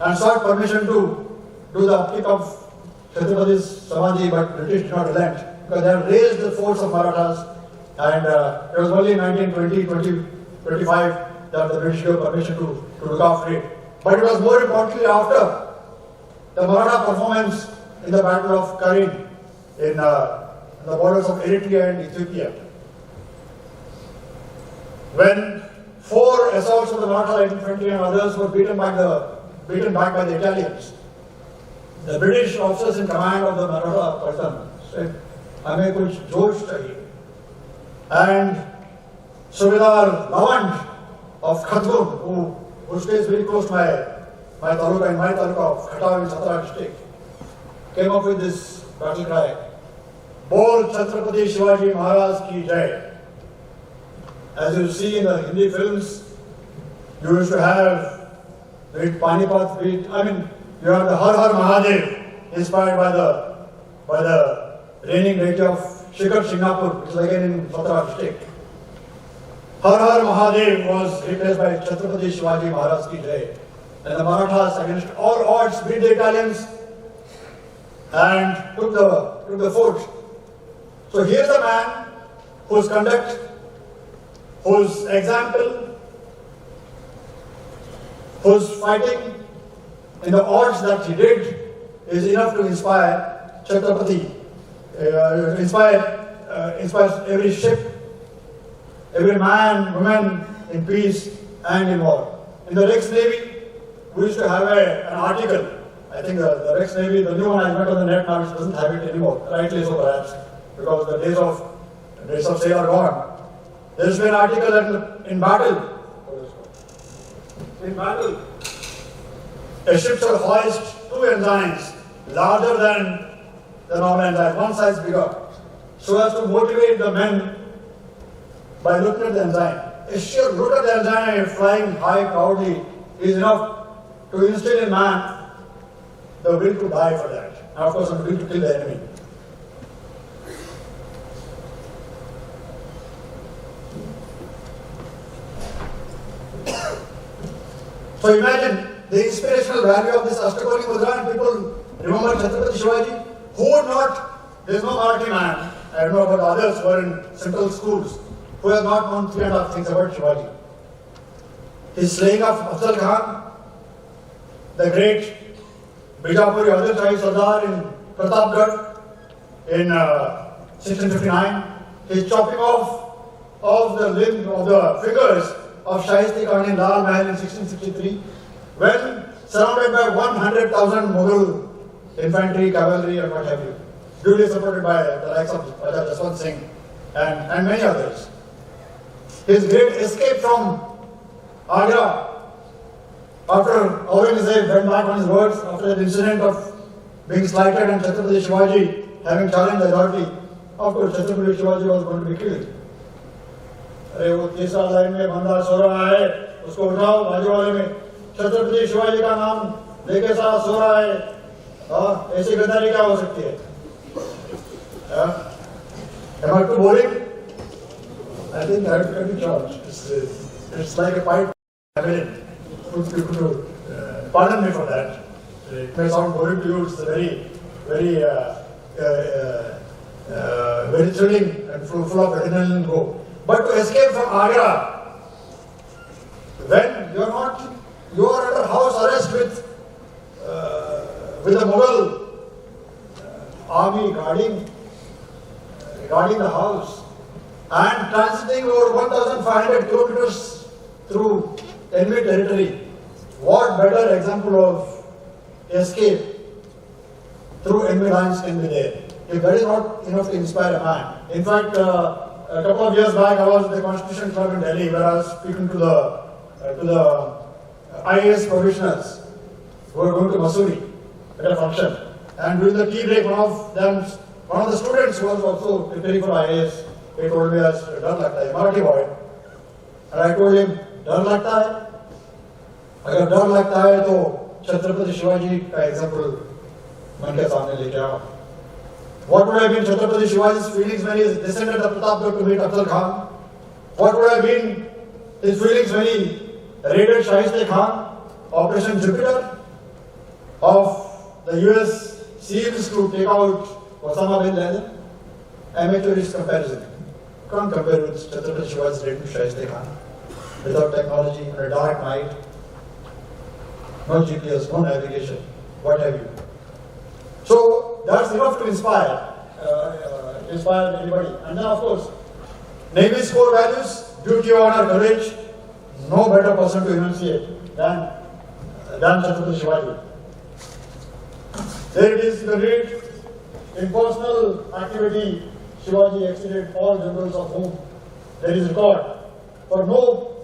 and sought permission to do the upkeep of Chhatrapati's samadhi, but British did not relent because they had raised the force of Marathas, and it was only in 1920, 25 that the British gave permission to look after it. But it was more importantly after the Maratha performance in the Battle of Karin in the borders of Eritrea and Ethiopia, when 4 assaults of the Maratha infantry and others were beaten back by the Italians. The British officers in command of the Maratha person said, "Hame kuch josh chahiye." And Subedar Lavand of Khatgun, who stays very close to my taluka, in my taluka of Khattar in Satara district, came up with this battle cry, "Bol Chhatrapati Shivaji Maharaj ki Jai." As you see in the Hindi films, you used to have Panipat, you have the Har Har Mahadev, inspired by the reigning deity of Shikhar Singapur, which is again in Satara district. Har Har Mahadev was replaced by Chhatrapati Shivaji Maharaj ki Jai. And the Marathas, against all odds, beat the Italians and took the fort. So here's a man whose conduct, whose example, whose fighting in the odds that he did is enough to inspire Chhatrapati, inspires every ship, every man, woman in peace and in war. In the Rex Navy, we used to have an article. I think the Rex Navy, the new one I met on the net now, it doesn't have it anymore. Rightly so perhaps, because the days of sail are gone. There has been an article that in battle, a ship shall hoist 2 ensigns larger than the normal ensign, one size bigger, so as to motivate the men by looking at the ensign. A sheer look at the ensign flying high proudly is enough to instill in man the will to die for that, and of course the will to kill the enemy. So imagine the inspirational value of this Ashtakoni Mudra, and people remember Chhatrapati Shivaji. Who would not? There is no Marathi man, I don't know about others who are in central schools, who has not known 3.5 things about Shivaji. His slaying of Afzal Khan, the great Bijapuri Adil Shahi Sardar in Pratapgarh in 1659, his chopping off of the limb of the figures of Shahisti Khan in Lal Mahal in 1663, when surrounded by 100,000 Mughal infantry, cavalry and what have you, duly supported by the likes of Raja Jaswant Singh and many others. His great escape from Agra after Aurangzeb went back on his words after the incident of being slighted and Chhatrapati Shivaji having challenged the authority. Of course, Chhatrapati Shivaji was going to be killed. अरे वो तीसरा line में बंदा सो रहा है, उसको उठाओ बाजू वाले में, छत्रपति शिवाजी का नाम लेके सारा सो रहा है, हाँ ऐसी गद्दारी क्या हो सकती है? Am I too boring? I think I have to be charged. It's like a pipe. I mean, pardon me for that. It may sound boring to you. It's very, very thrilling and full of adrenaline go. But to escape from Agra, when you are under house arrest with the Mughal army guarding the house and transiting over 1,500 kilometers through enemy territory, what better example of escape through enemy lines can be there? If that is not enough to inspire a man. In fact, a couple of years back, I was at the Constitution Club in Delhi, where I was speaking to the IAS provisionals who were going to Mussoorie at a function. And during the tea break, one of the students who was also preparing for IAS, he told me, as Marathi boy, and I told him, डर लगता है? अगर डर लगता है तो छत्रपति शिवाजी का example मन के सामने लेके आओ. What would have been Chhatrapati Shivaji's feelings when he descended the Pratapgarh to meet Afzal Khan? What would have been his feelings when he raided Shahistar Khan, Operation Jupiter, of the US SEALs to take out Osama bin Laden? Amateurish comparison. Can't compare with Chhatrapati Shivaji's raid to Shahistar Khan. Without technology, on a dark night, no GPS, no navigation, what have you. So that's enough to inspire anybody. And then of course, Navy's core values, duty, honor, courage, no better person to enunciate than Chhatrapati Shivaji. There it is, you can read, in personal activity, Shivaji exceeded all generals of whom there is record. For no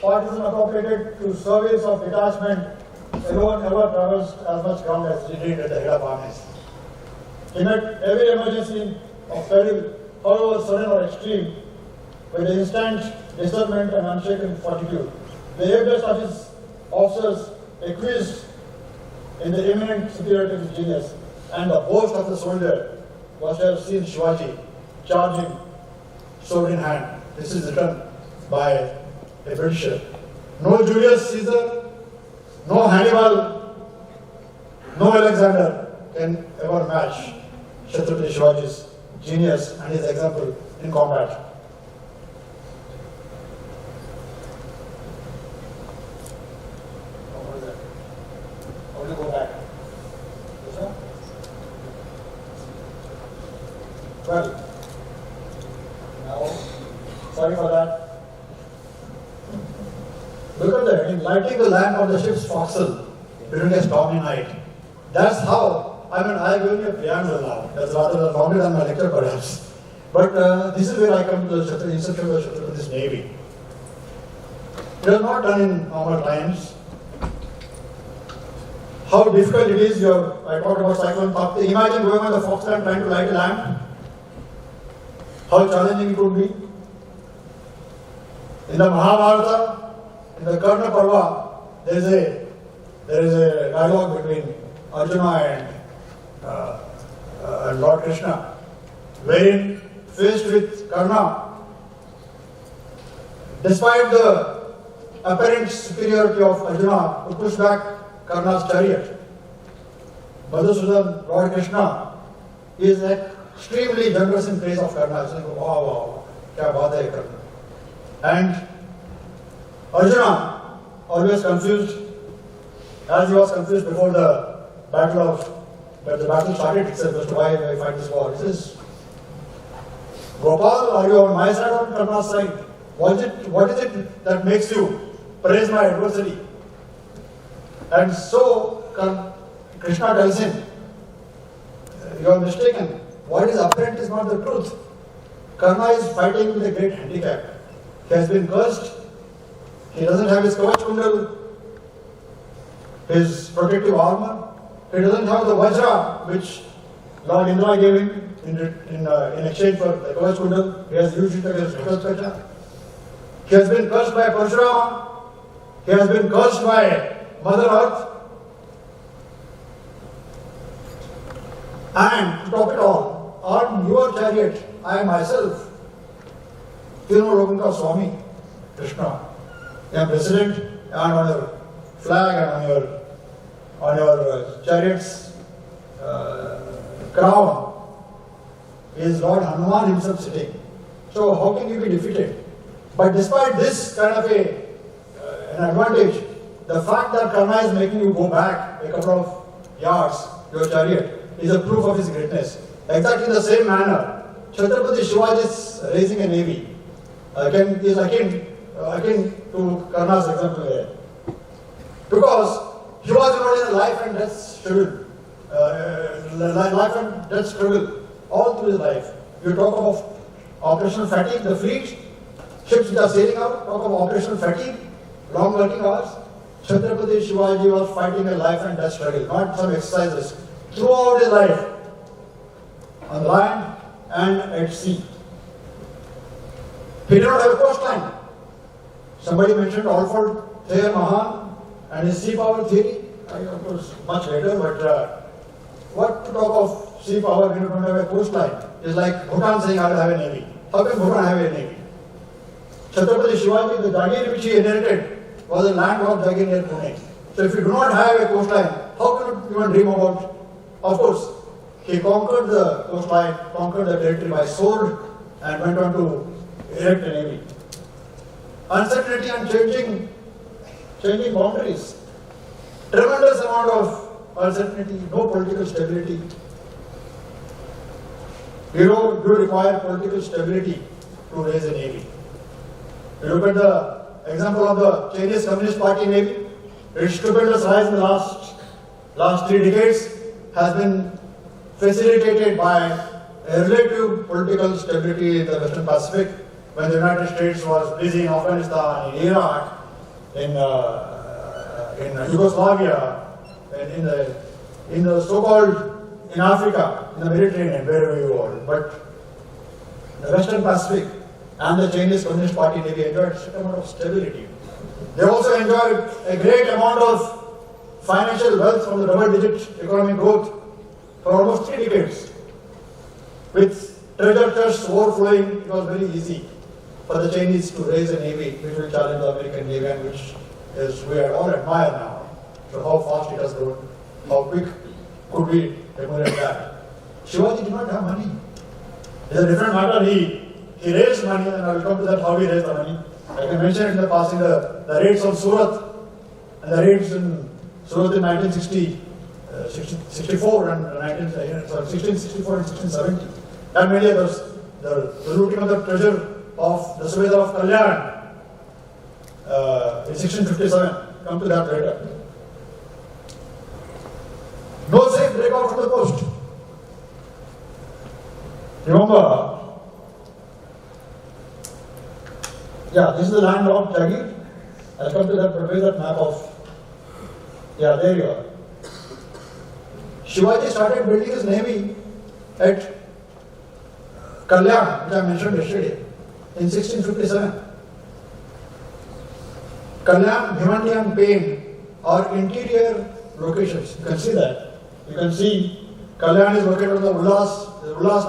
partisan appropriated to service of detachment alone ever traversed as much ground as he did at the head of armies. He met every emergency of peril, however sudden or extreme, with the instant discernment and unshaken fortitude. The ablest of his officers acquiesced in the imminent superiority of his genius, and the boast of the soldier was to have seen Shivaji charging sword in hand. This is written by a Britisher. No Julius Caesar, no Hannibal, no Alexander can ever match Chhatrapati Shivaji's genius and his example in combat. What is that? How do you go back? This one? Well, now, sorry for that. Look at that, in lighting the lamp of the ship's forecastle during a stormy night. That's how, I have given you a preamble now. That's rather longer than my lecture perhaps. But this is where I come to the inception of the Chhatrapati's Navy. It was not done in normal times. How difficult it is, I talked about cyclone Tapti. Imagine going on the forecastle and trying to light a lamp. How challenging it would be. In the Mahabharata, in the Karna Parva, there is a dialogue between Arjuna and Lord Krishna, wherein faced with Karna, despite the apparent superiority of Arjuna to push back Karna's chariot, Madhusudan, Lord Krishna, is extremely generous in praise of Karna. He's saying, wow, wow, kya baat hai Karna. And Arjuna, always confused, as he was confused before the battle started itself as to why I fight this war. He says, Gopal, are you on my side or on Karna's side? What is it that makes you praise my adversary? And so Krishna tells him, you are mistaken. What is apparent is not the truth. Karna is fighting with a great handicap. He has been cursed. He doesn't have his Kavach Kundal, his protective armor. He doesn't have the Vajra, which Lord Indra gave him in exchange for the Kavach Kundal. He has used it against Vajra. He has been cursed by Parshurama. He has been cursed by Mother Earth. And to top it all, on your chariot, I myself, Loganka Swami, Krishna, I am president, and on your flag and on your chariot's crown is Lord Hanuman himself sitting. So how can you be defeated? But despite this kind of an advantage, the fact that Karna is making you go back a couple of yards, your chariot, is a proof of his greatness. Exactly in the same manner, Chhatrapati Shivaji's raising a navy is akin to Karna's example here. Because he was not in a life and death struggle. Life and death struggle all through his life. You talk of operational fatigue, the fleet, ships which are sailing out, talk of operational fatigue, long working hours. Chhatrapati Shivaji was fighting a life and death struggle, not some exercises. Throughout his life, on land and at sea. He did not have a coastline. Somebody mentioned Alfred Thayer Mahan and his sea power theory. Of course, much later, but what to talk of sea power when you don't have a coastline? It's like Bhutan saying, I will have a navy. How can Bhutan have a navy? Chhatrapati Shivaji, the Jagir which he inherited, was a landlocked Jagir near Pune. So if you do not have a coastline, how can you even dream about? Of course, he conquered the coastline, conquered the territory by sword, and went on to erect a navy. Uncertainty and changing boundaries. Tremendous amount of uncertainty, no political stability. You require political stability to raise a navy. You look at the example of the Chinese Communist Party Navy. Its stupendous rise in the last 3 decades has been facilitated by a relative political stability in the Western Pacific, when the United States was busy in Afghanistan, in Iraq, in Yugoslavia, and in the so-called in Africa, in the Mediterranean, wherever you are. But the Western Pacific and the Chinese Communist Party Navy enjoyed a certain amount of stability. They also enjoyed a great amount of financial wealth from the double-digit economic growth for almost 3 decades. With treasure chests overflowing, it was very easy for the Chinese to raise a navy which will challenge the American Navy, and which is we all admire now. So how fast it has grown, how quick could we emulate that? Shivaji did not have money. It's a different matter. He raised money, and I will come to that how he raised the money. I can mention it in the passing the raids on Surat and the raids in Surat in 1664 and 1664 and 1670. And many others. The looting of the treasure of the Subedar of Kalyan in 1657. Come to that later. No safe breakout from the coast. Remember, this is the land of Jagir. I'll come to that, but where's that map of? There you are. Shivaji started building his navy at Kalyan, which I mentioned yesterday, in 1657. Kalyan, Bhiwandi and Pain are interior locations. You can see that. You can see Kalyan is located on the Ullas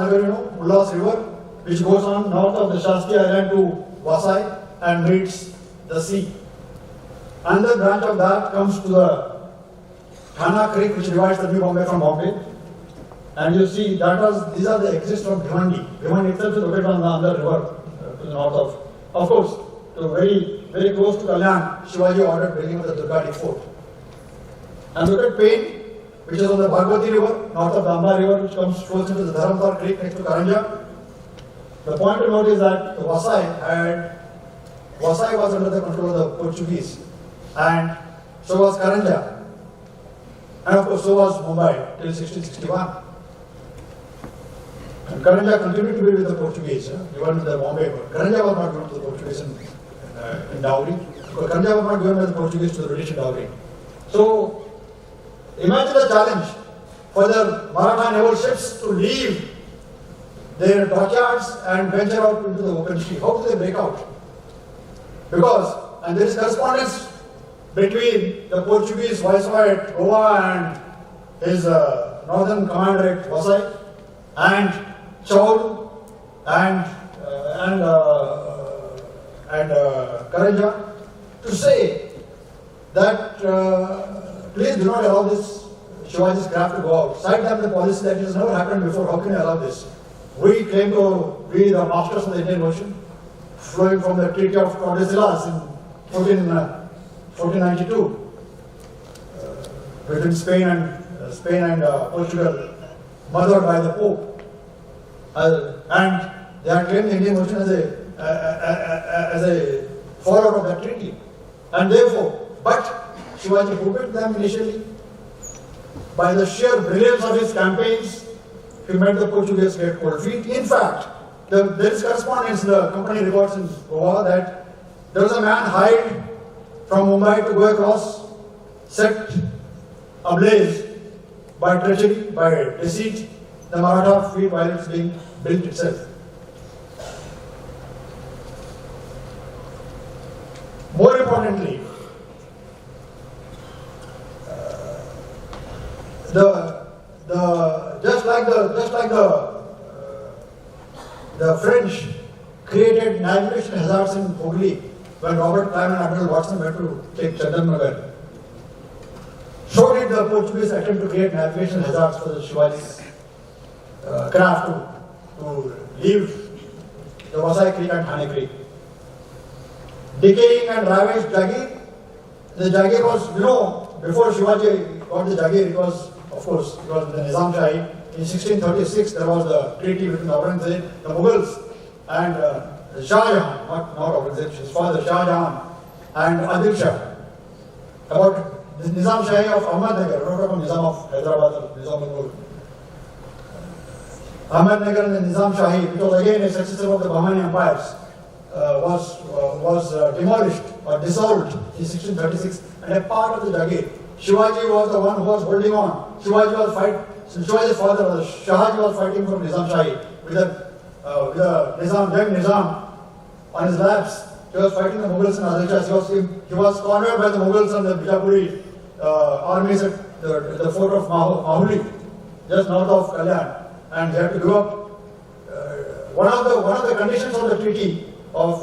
River, which goes on north of the Shasti Island to Vasai and meets the sea. Another branch of that comes to the Thana Creek, which divides the New Bombay from Bombay. And you see these are the exits from Bhiwandi. Bhiwandi itself is located on the river to the north of course, to very, very close to Kalyan, Shivaji ordered building of the Durgadi fort. And look at Pain, which is on the Bhagwati River, north of the Amba River, which flows into the Dharamtar Creek next to Karanja. The point to note is that Vasai was under the control of the Portuguese, and so was Karanja, and of course so was Mumbai till 1661. And Karanja continued to be with the Portuguese, even with the Bombay. Karanja was not given to the Portuguese in dowry. Karanja was not given by the Portuguese to the British in dowry. So imagine the challenge for the Maratha naval ships to leave their dockyards and venture out into the open sea. How do they break out? And there is correspondence between the Portuguese viceroy at Goa and his northern commander at Vasai, and Chaul and Karanja, to say that please do not allow this Shivaji's craft to go out. Cite them the policy that it has never happened before. How can you allow this? We claim to be the masters of the Indian Ocean, flowing from the Treaty of Tordesillas in 1492 between Spain and Portugal, mothered by the Pope, and they had claimed the Indian Ocean as a fallout of that treaty, and therefore, but Shivaji provoked them initially. By the sheer brilliance of his campaigns, he made the Portuguese get cold feet. In fact, there is correspondence in the company records in Goa that there was a man hired from Mumbai to go across, set ablaze by treachery, by deceit, the Maratha fleet while it was being built itself. importantly, just like the French created navigation hazards in Hooghly when Robert Clive and Admiral Watson went to take Chandranagar. So did the Portuguese attempt to create navigation hazards for the Shivaji's craft to leave the Vasai Creek and Thane Creek. Decaying and ravaged Jagiir. The Jagiir was, before Shivaji got the Jagiir, it was, of course, it was the Nizam Shahi. In 1636, there was the treaty between Aurangzeb, the Mughals, and Shah Jahan, not Aurangzeb, his father, Shah Jahan, and Adil Shah, about the Nizam Shahi of Ahmednagar, not about Nizam of Hyderabad or Nizam al-Mulk. Ahmednagar and the Nizam Shahi, which was again a successor of the Bahmani empires, was demolished or dissolved in 1636, and a part of the Jagiir. Shivaji was the one who was holding on. Shivaji's father, Shahaji, was fighting for Nizam Shahi with the Nizam on his laps. He was fighting the Mughals and Adil Shah. He was cornered by the Mughals and the Bijapuri armies at the fort of Mahuli, just north of Kalyan, and they had to give up. One of the conditions of the treaty of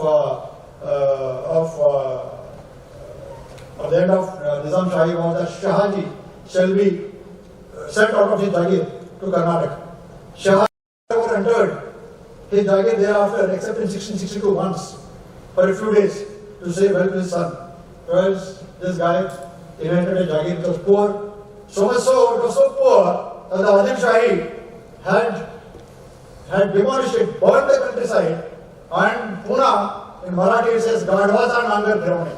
the end of Nizam Shahi was that Shahaji shall be sent out of his Jagiir to Karnataka. Shahaji never entered his Jagiir thereafter, except in 1662 once, for a few days, to say well to his son. Whereas this guy inherited a Jagiir, it was poor. So much so, it was so poor that the Adil Shahi had demolished it, burned the countryside, and Pune, in Marathi it says, Gadwaza Nangar Dravane.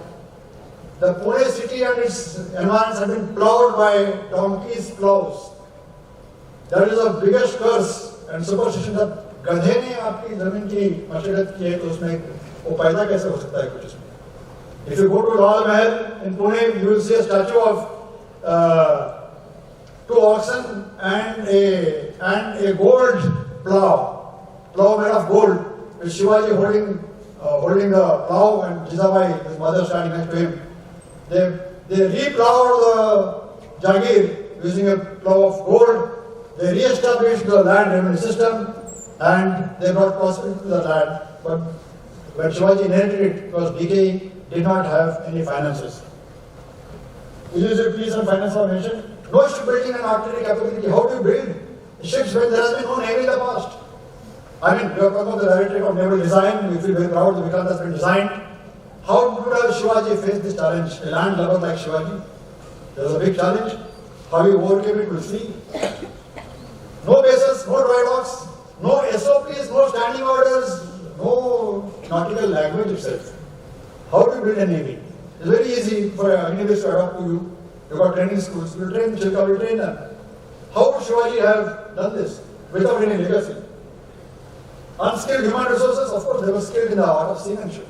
The Pune city and its environs have been plowed by donkeys' plows. That is the biggest curse and superstition that गधे ने आपकी जमीन की मशक्कत की है तो उसमें वो पैदा कैसे हो सकता है कुछ उसमें. If you go to Lal Mahal in Pune, you will see a statue of two oxen and a gold plow made of gold, with Shivaji holding the plow and Jizabai, his mother, standing next to him. They re-plowed the Jagiir using a plow of gold. They re-established the land revenue system and they brought prosperity to the land. But when Shivaji inherited it, it was decaying, did not have any finances. Illusory peace and finance are mentioned. No shipbuilding and artillery capability. How do you build ships when there has been no navy in the past? I mean, we are talking about the Directorate of Naval Design. We feel very proud the Vikrant has been designed. How would Shivaji face this challenge? A land lover like Shivaji. There was a big challenge. How he overcame it, we'll see. No bases, no dry docks, no SOPs, no standing orders, no nautical language itself. How do you build a navy? It's very easy for a navist to adapt to you. You've got training schools, you'll train Chilka, you'll train them. How would Shivaji have done this without any legacy? Unskilled human resources, of course, they were skilled in the art of seamanship.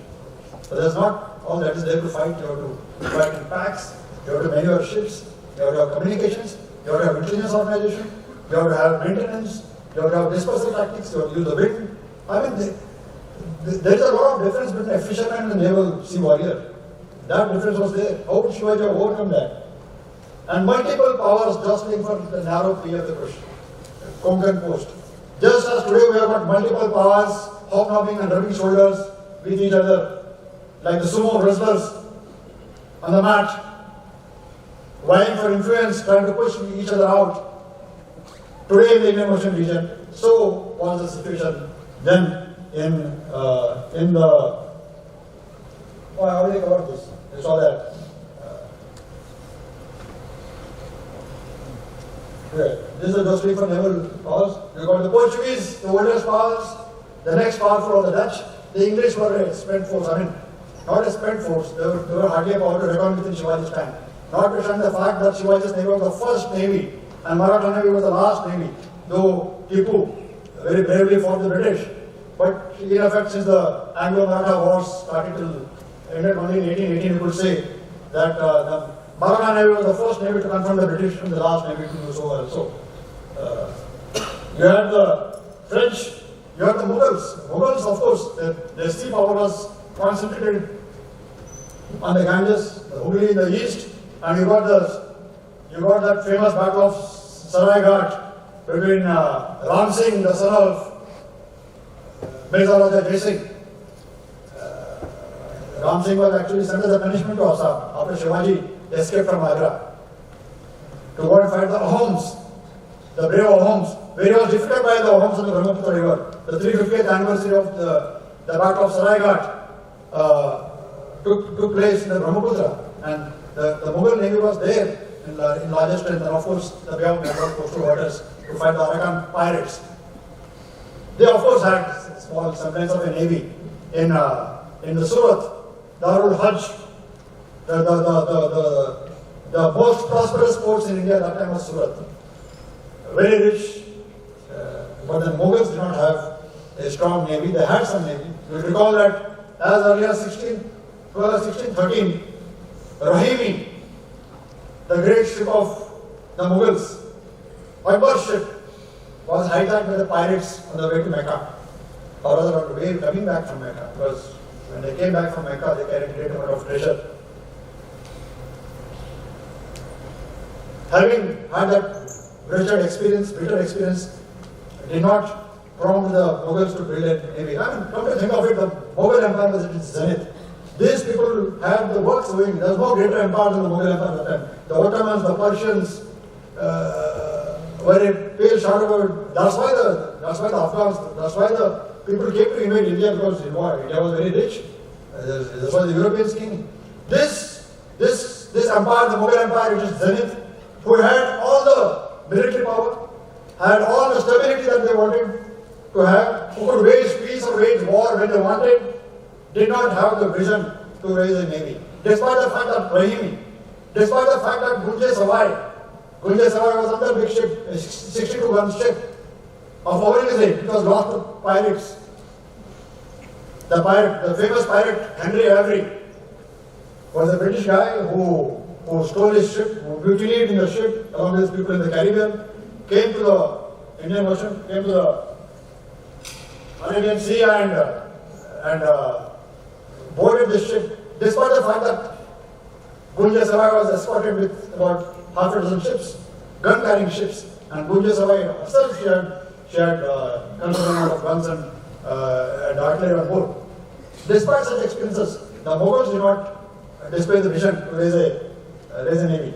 But there's not all that is there to fight. You have to fight in packs, you have to maneuver ships, you have to have communications, you have to have intelligence organization, you have to have maintenance, you have to have dispersal tactics, you have to use the wind. I mean, there is a lot of difference between a fisherman and a naval sea warrior. That difference was there. How would Shivaji have overcome that? And multiple powers jostling for the narrow plea of the Konkan coast. Just as today we have got multiple powers hobnobbing and rubbing shoulders with each other, like the sumo wrestlers on the mat, vying for influence, trying to push each other out. Today in the Indian Ocean region, so was the situation then in the. Oh, I already covered this. You saw that. This is the jostling for naval powers. You got the Portuguese, the oldest powers, the next powerful of the Dutch. The English were a spent force. I mean, not a spent force. They were hardly a power to reckon with in Shivaji's time. Notwithstanding the fact that Shivaji's navy was the first navy and Maratha Navy was the last navy, though Tipu very bravely fought the British. But in effect, since the Anglo-Maratha wars started till ended only in 1818, you could say that the Maratha Navy was the first navy to confront the British and the last navy to do so also. You had the French, you had the Mughals. Mughals, of course, their sea power was concentrated on the Ganges, the Hooghly in the east, and you got that famous battle of Saraigat between Ram Singh, the son of Mirza Raja Jai Singh. Ram Singh was actually sent as a punishment to Assam after Shivaji escaped from Agra to go and fight the Ahoms, the brave Ahoms, where he was defeated by the Ahoms on the Brahmaputra River. The 350th anniversary of the Battle of Saraigat took place in the Brahmaputra, and the Mughal Navy was there in larger strength, and of course the Bay of Bengal coastal waters to fight the Arakan pirates. They of course had small semblance of a navy in the Surat, Darul Hajj, the most prosperous ports in India at that time was Surat. Very rich, but the Mughals did not have a strong navy. They had some navy. You recall that as early as 1613, Rahimi, the great ship of the Mughals, Akbar's ship, was hijacked by the pirates on the way to Mecca, or rather on the way coming back from Mecca, because when they came back from Mecca, they carried a great amount of treasure. Having had that bitter experience, did not prompt the Mughals to build a navy. I mean, come to think of it, the Mughal Empire was at its zenith. These people had the works going. There was no greater empire than the Mughal Empire at that time. The Ottomans, the Persians were a pale shadow. That's why the Afghans, that's why the people came to invade India, because India was very rich. That's why the Europeans came. This empire, the Mughal Empire, which is zenith, who had all the military power, had all the stability that they wanted to have, who could wage peace or wage war when they wanted, did not have the vision to raise a navy. Despite the fact that Rahimi, despite the fact that Gunje Sawai was another big ship, a 62-gun ship of Aurangzeb, it was lost to pirates. The famous pirate Henry Avery was a British guy who stole his ship, who mutinied in the ship along with people in the Caribbean, came to the Indian Ocean, came to the Arabian Sea and boarded this ship, despite the fact that Gunje Sawai was escorted with about half a dozen ships, gun-carrying ships, and Gunje Sawai herself, she had considerable amount of guns and artillery on board. Despite such experiences, the Mughals did not display the vision to raise a navy.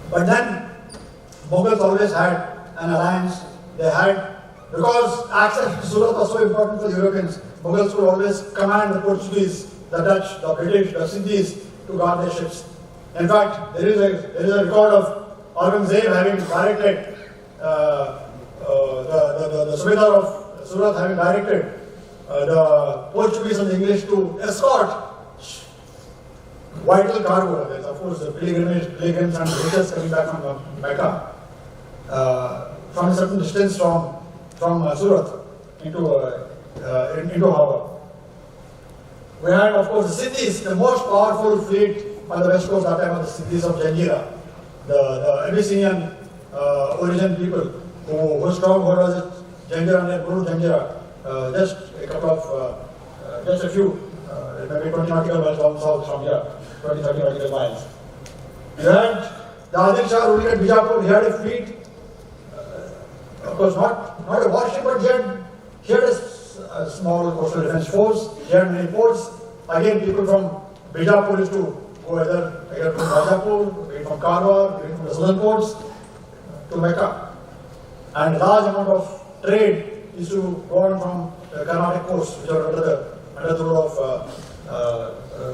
But then, Mughals always had an alliance. They had, because access to Surat was so important for the Europeans, Mughals could always command the Portuguese, the Dutch, the British, the Sindhis to guard their ships. In fact, there is a record of Aurangzeb having directed, the Subedar of Surat having directed the Portuguese and the English to escort vital cargo. There's of course the pilgrims and visitors coming back from Mecca from a certain distance from Surat into harbour. We had of course the Sindhis, the most powerful fleet on the west coast at that time was the Sindhis of Janjira, the Abyssinian origin people whose stronghold was at Janjira near Guru Janjira, just a few, maybe 20 nautical miles down south from here, 20-30 nautical miles. You had the Adil Shah ruling at Bijapur. He had a fleet, of course not a warship, but he had a small coastal defense force. He had many ports. Again, people from Bijapur used to go either from Rajapur, from Karwar, from the southern ports to Mecca. And a large amount of trade used to go on from the Carnatic coast, which are under the rule of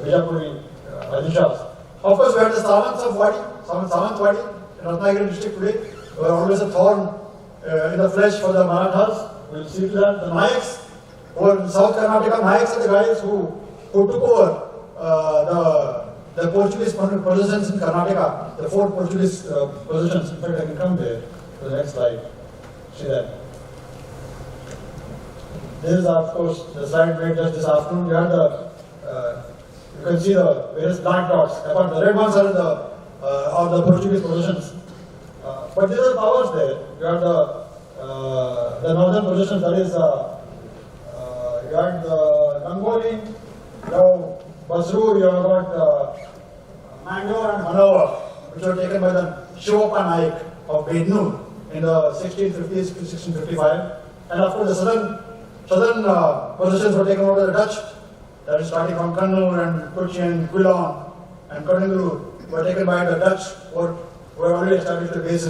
Bijapuri Adil Shahs. Of course, we had the Samant Wadi in Ratnagiri district today. They were always a thorn in the flesh for the Marathas. We will see to that. The Nayaks, who were in South Karnataka, Nayaks are the guys who took over the Portuguese possessions in Karnataka, the 4 Portuguese possessions. In fact, I can come there to the next slide. See that. This is, of course, the slide made just this afternoon. You have you can see the various black dots. The red ones are the Portuguese possessions. But these are powers there. You have the northern possessions. That is, you had the Masroor, you have got Mangalore and Manohar, which were taken by the Shivappa Naik of Bednoor in the 1650s to 1655. And of course, the southern possessions were taken over by the Dutch. That is starting from Kannur and Cochin, Quilon and Kodingallur were taken by the Dutch, who were already established a base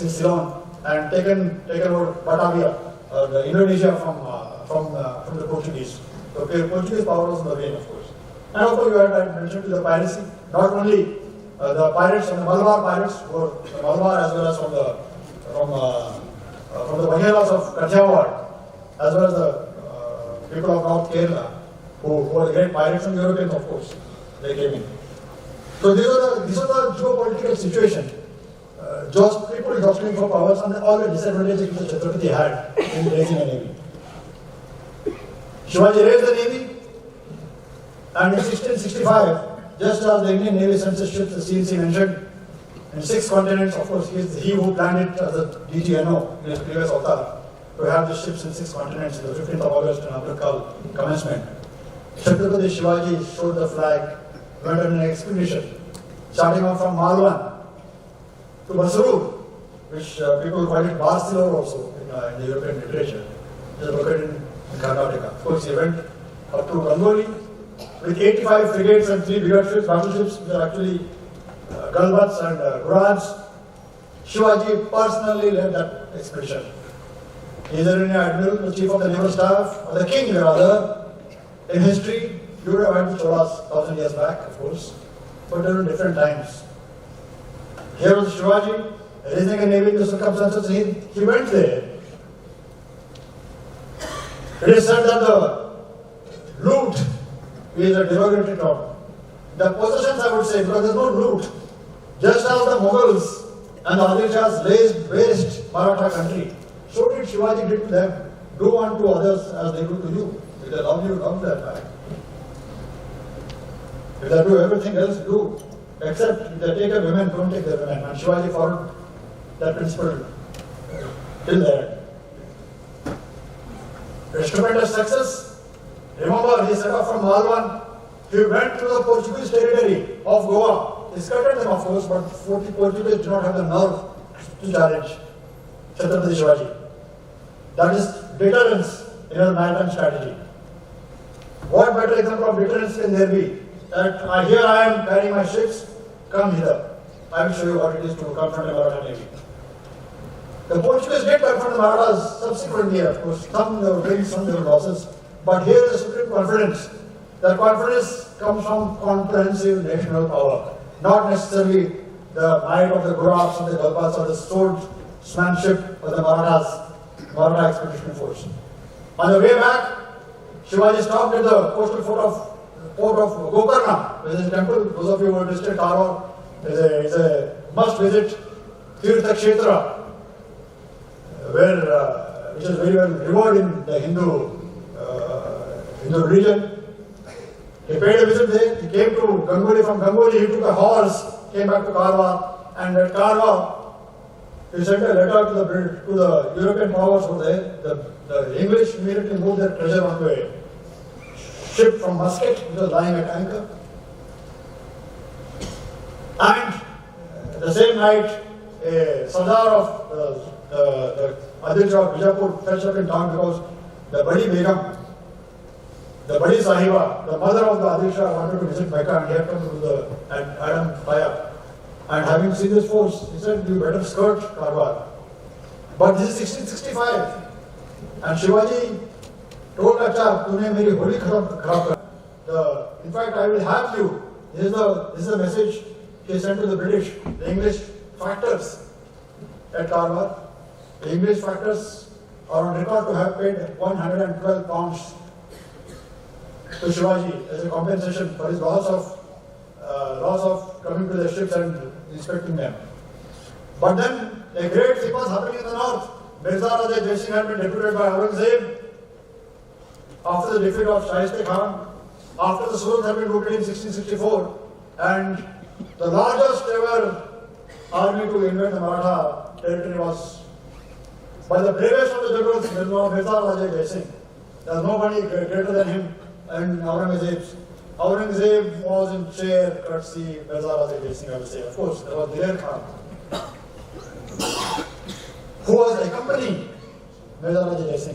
in Ceylon, and taken over Batavia, the Indonesia from the Portuguese. So Portuguese power was in the reign, of course. And of course, you had mentioned the piracy. Not only the pirates and the Malabar pirates, were the Malabar as well as from the Bagheras of Kathiawar, as well as the people of North Kerala, who were the great pirates, and Europeans, of course, they came in. So these are the geopolitical situation. People jostling for powers and all the disadvantages which the Chhatrapati had in raising a navy. Shivaji raised the navy, and in 1665, just as the Indian Navy sent its ships, the CNC mentioned, in 6 continents, of course, he who planned it as a DGNO in his previous avatar, to have the ships in 6 continents on the 15th of August in Amritkal commencement. Chhatrapati Shivaji showed the flag, went on an expedition, starting off from Malwan to Masroor, which people call it Barcelona also in the European literature. It is located in Karnataka. Of course, he went up to Rangoli with 85 frigates and 3 bigger ships, battleships, which are actually Galbats and Gurans. Shivaji personally led that expedition. Either in admiral, the chief of the naval staff, or the king rather. In history, you would have had the Cholas 1,000 years back, of course, but there were different times. Here was Shivaji, raising a navy in the circumstances, he went there. It is said that the loot is a derogatory term. The possessions, I would say, because there is no loot. Just as the Mughals and the Adil Shahs razed Maratha country, so did Shivaji did to them. Do unto others as they do to you. If they love you, love that back. If they do everything else, do. Except if they take a women, don't take the women. And Shivaji followed that principle till the end. A stupendous success. Remember, he set off from Malwan. He went to the Portuguese territory of Goa. He scattered them, of course, but 40 Portuguese did not have the nerve to challenge Chhatrapati Shivaji. That is deterrence in a maritime strategy. What better example of deterrence can there be? That here I am carrying my ships, come hither. I will show you what it is to confront a Maratha Navy. The Portuguese did confront the Marathas subsequently, of course. Some there were wins, some there were losses. But here is the supreme confidence. The confidence comes from comprehensive national power, not necessarily the might of the Gurabs or the Galbats or the swordsmanship of the Maratha Expeditionary Force. On the way back, Shivaji stopped at the coastal port of Gokarna, which is a temple. Those of you who have visited Karwar, is a must visit Tirtha Kshetra, which is very well revered in the Hindu region. He paid a visit there. He came to Gangoli. From Gangoli, he took a horse, came back to Karwar, and at Karwar, he sent a letter to the European powers over there. The English immediately moved their treasure onto a ship from Muscat, which was lying at anchor. And the same night, a Sardar of the Adil Shah of Bijapur fetched up in town because the Badi Begum, the Badi Sahiba, the mother of the Adil Shah, wanted to visit Mecca, and he had come to the Adam Fire. And having seen this force, he said, you better skirt Karwar. But this is 1665. And Shivaji told Acha, Tune meri holi kharab kar. In fact, I will have you. This is the message he sent to the British, the English factors at Karwar. The English factors are on record to have paid 112 pounds to Shivaji as a compensation for his loss of coming to the ships and inspecting them. But then a great thing was happening in the north. Mirza Raja Jai Singh had been deputed by Aurangzeb after the defeat of Shaiste Khan, after the Surat had been looted in 1664, and the largest ever army to invade the Maratha territory was by the bravest of the generals, Mirza Raja Jai Singh. There was nobody greater than him and Aurangzeb's Aurangzeb was in chair courtesy Maratha Navy, I will say. Of course, there was Diler Khan, who was accompanying Maratha Navy.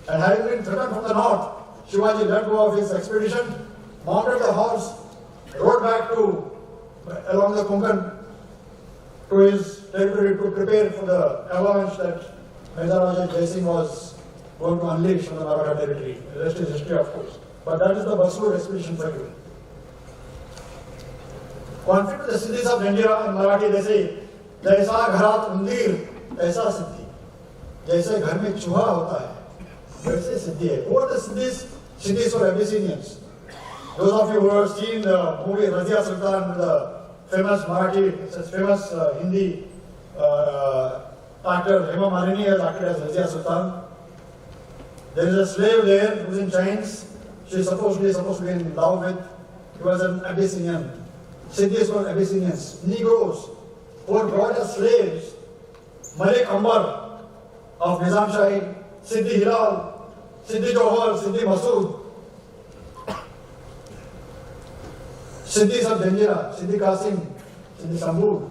And having been threatened from the north, Shivaji let go of his expedition, mounted the horse, rode back along the Konkan to his territory to prepare for the avalanche that Maharajah Jai Singh was going to unleash on the Maratha territory. The rest is history, of course. But that is the Basur expedition for you. Conflict with the cities of India in Marathi, they say, "Jaisa gharat undir, taisa siddhi." जैसे घर में चूहा होता है, वैसे सिद्धि है. Who are the cities? Cities for Abyssinians. Those of you who have seen the movie Razia Sultan, the famous famous Hindi actor Hema Malini has acted as Razia Sultan. There is a slave there who is in chains. She is supposedly supposed to be in love with. He was an Abyssinian. Siddhis were Abyssinians. Negroes who were brought as slaves. Malik Ambar of Nizam Shahi, Siddhi Hilal, Siddhi Johar, Siddhi Masood, Siddhis of Janjira, Siddhi Qasim, Siddhi Sambur.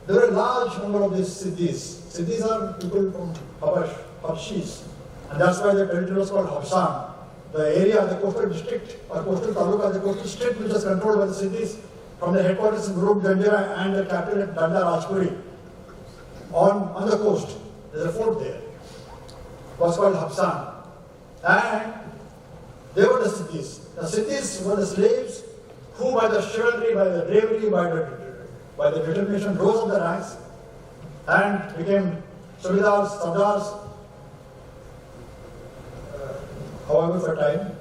There are a large number of these Siddhis. Siddhis are people from Habashis. And that's why the territory was called Habsan. The area, the coastal district, or coastal taluka, the coastal district which is controlled by the Siddhis from the headquarters in Guruk Janjira and the capital at Danda Rajpuri on the coast. There's a fort there. It was called Habsan. And they were the Siddhis. The Siddhis were the slaves who by the chivalry, by the bravery, by the determination rose up the ranks and became Subidars, Sardars. However, for time.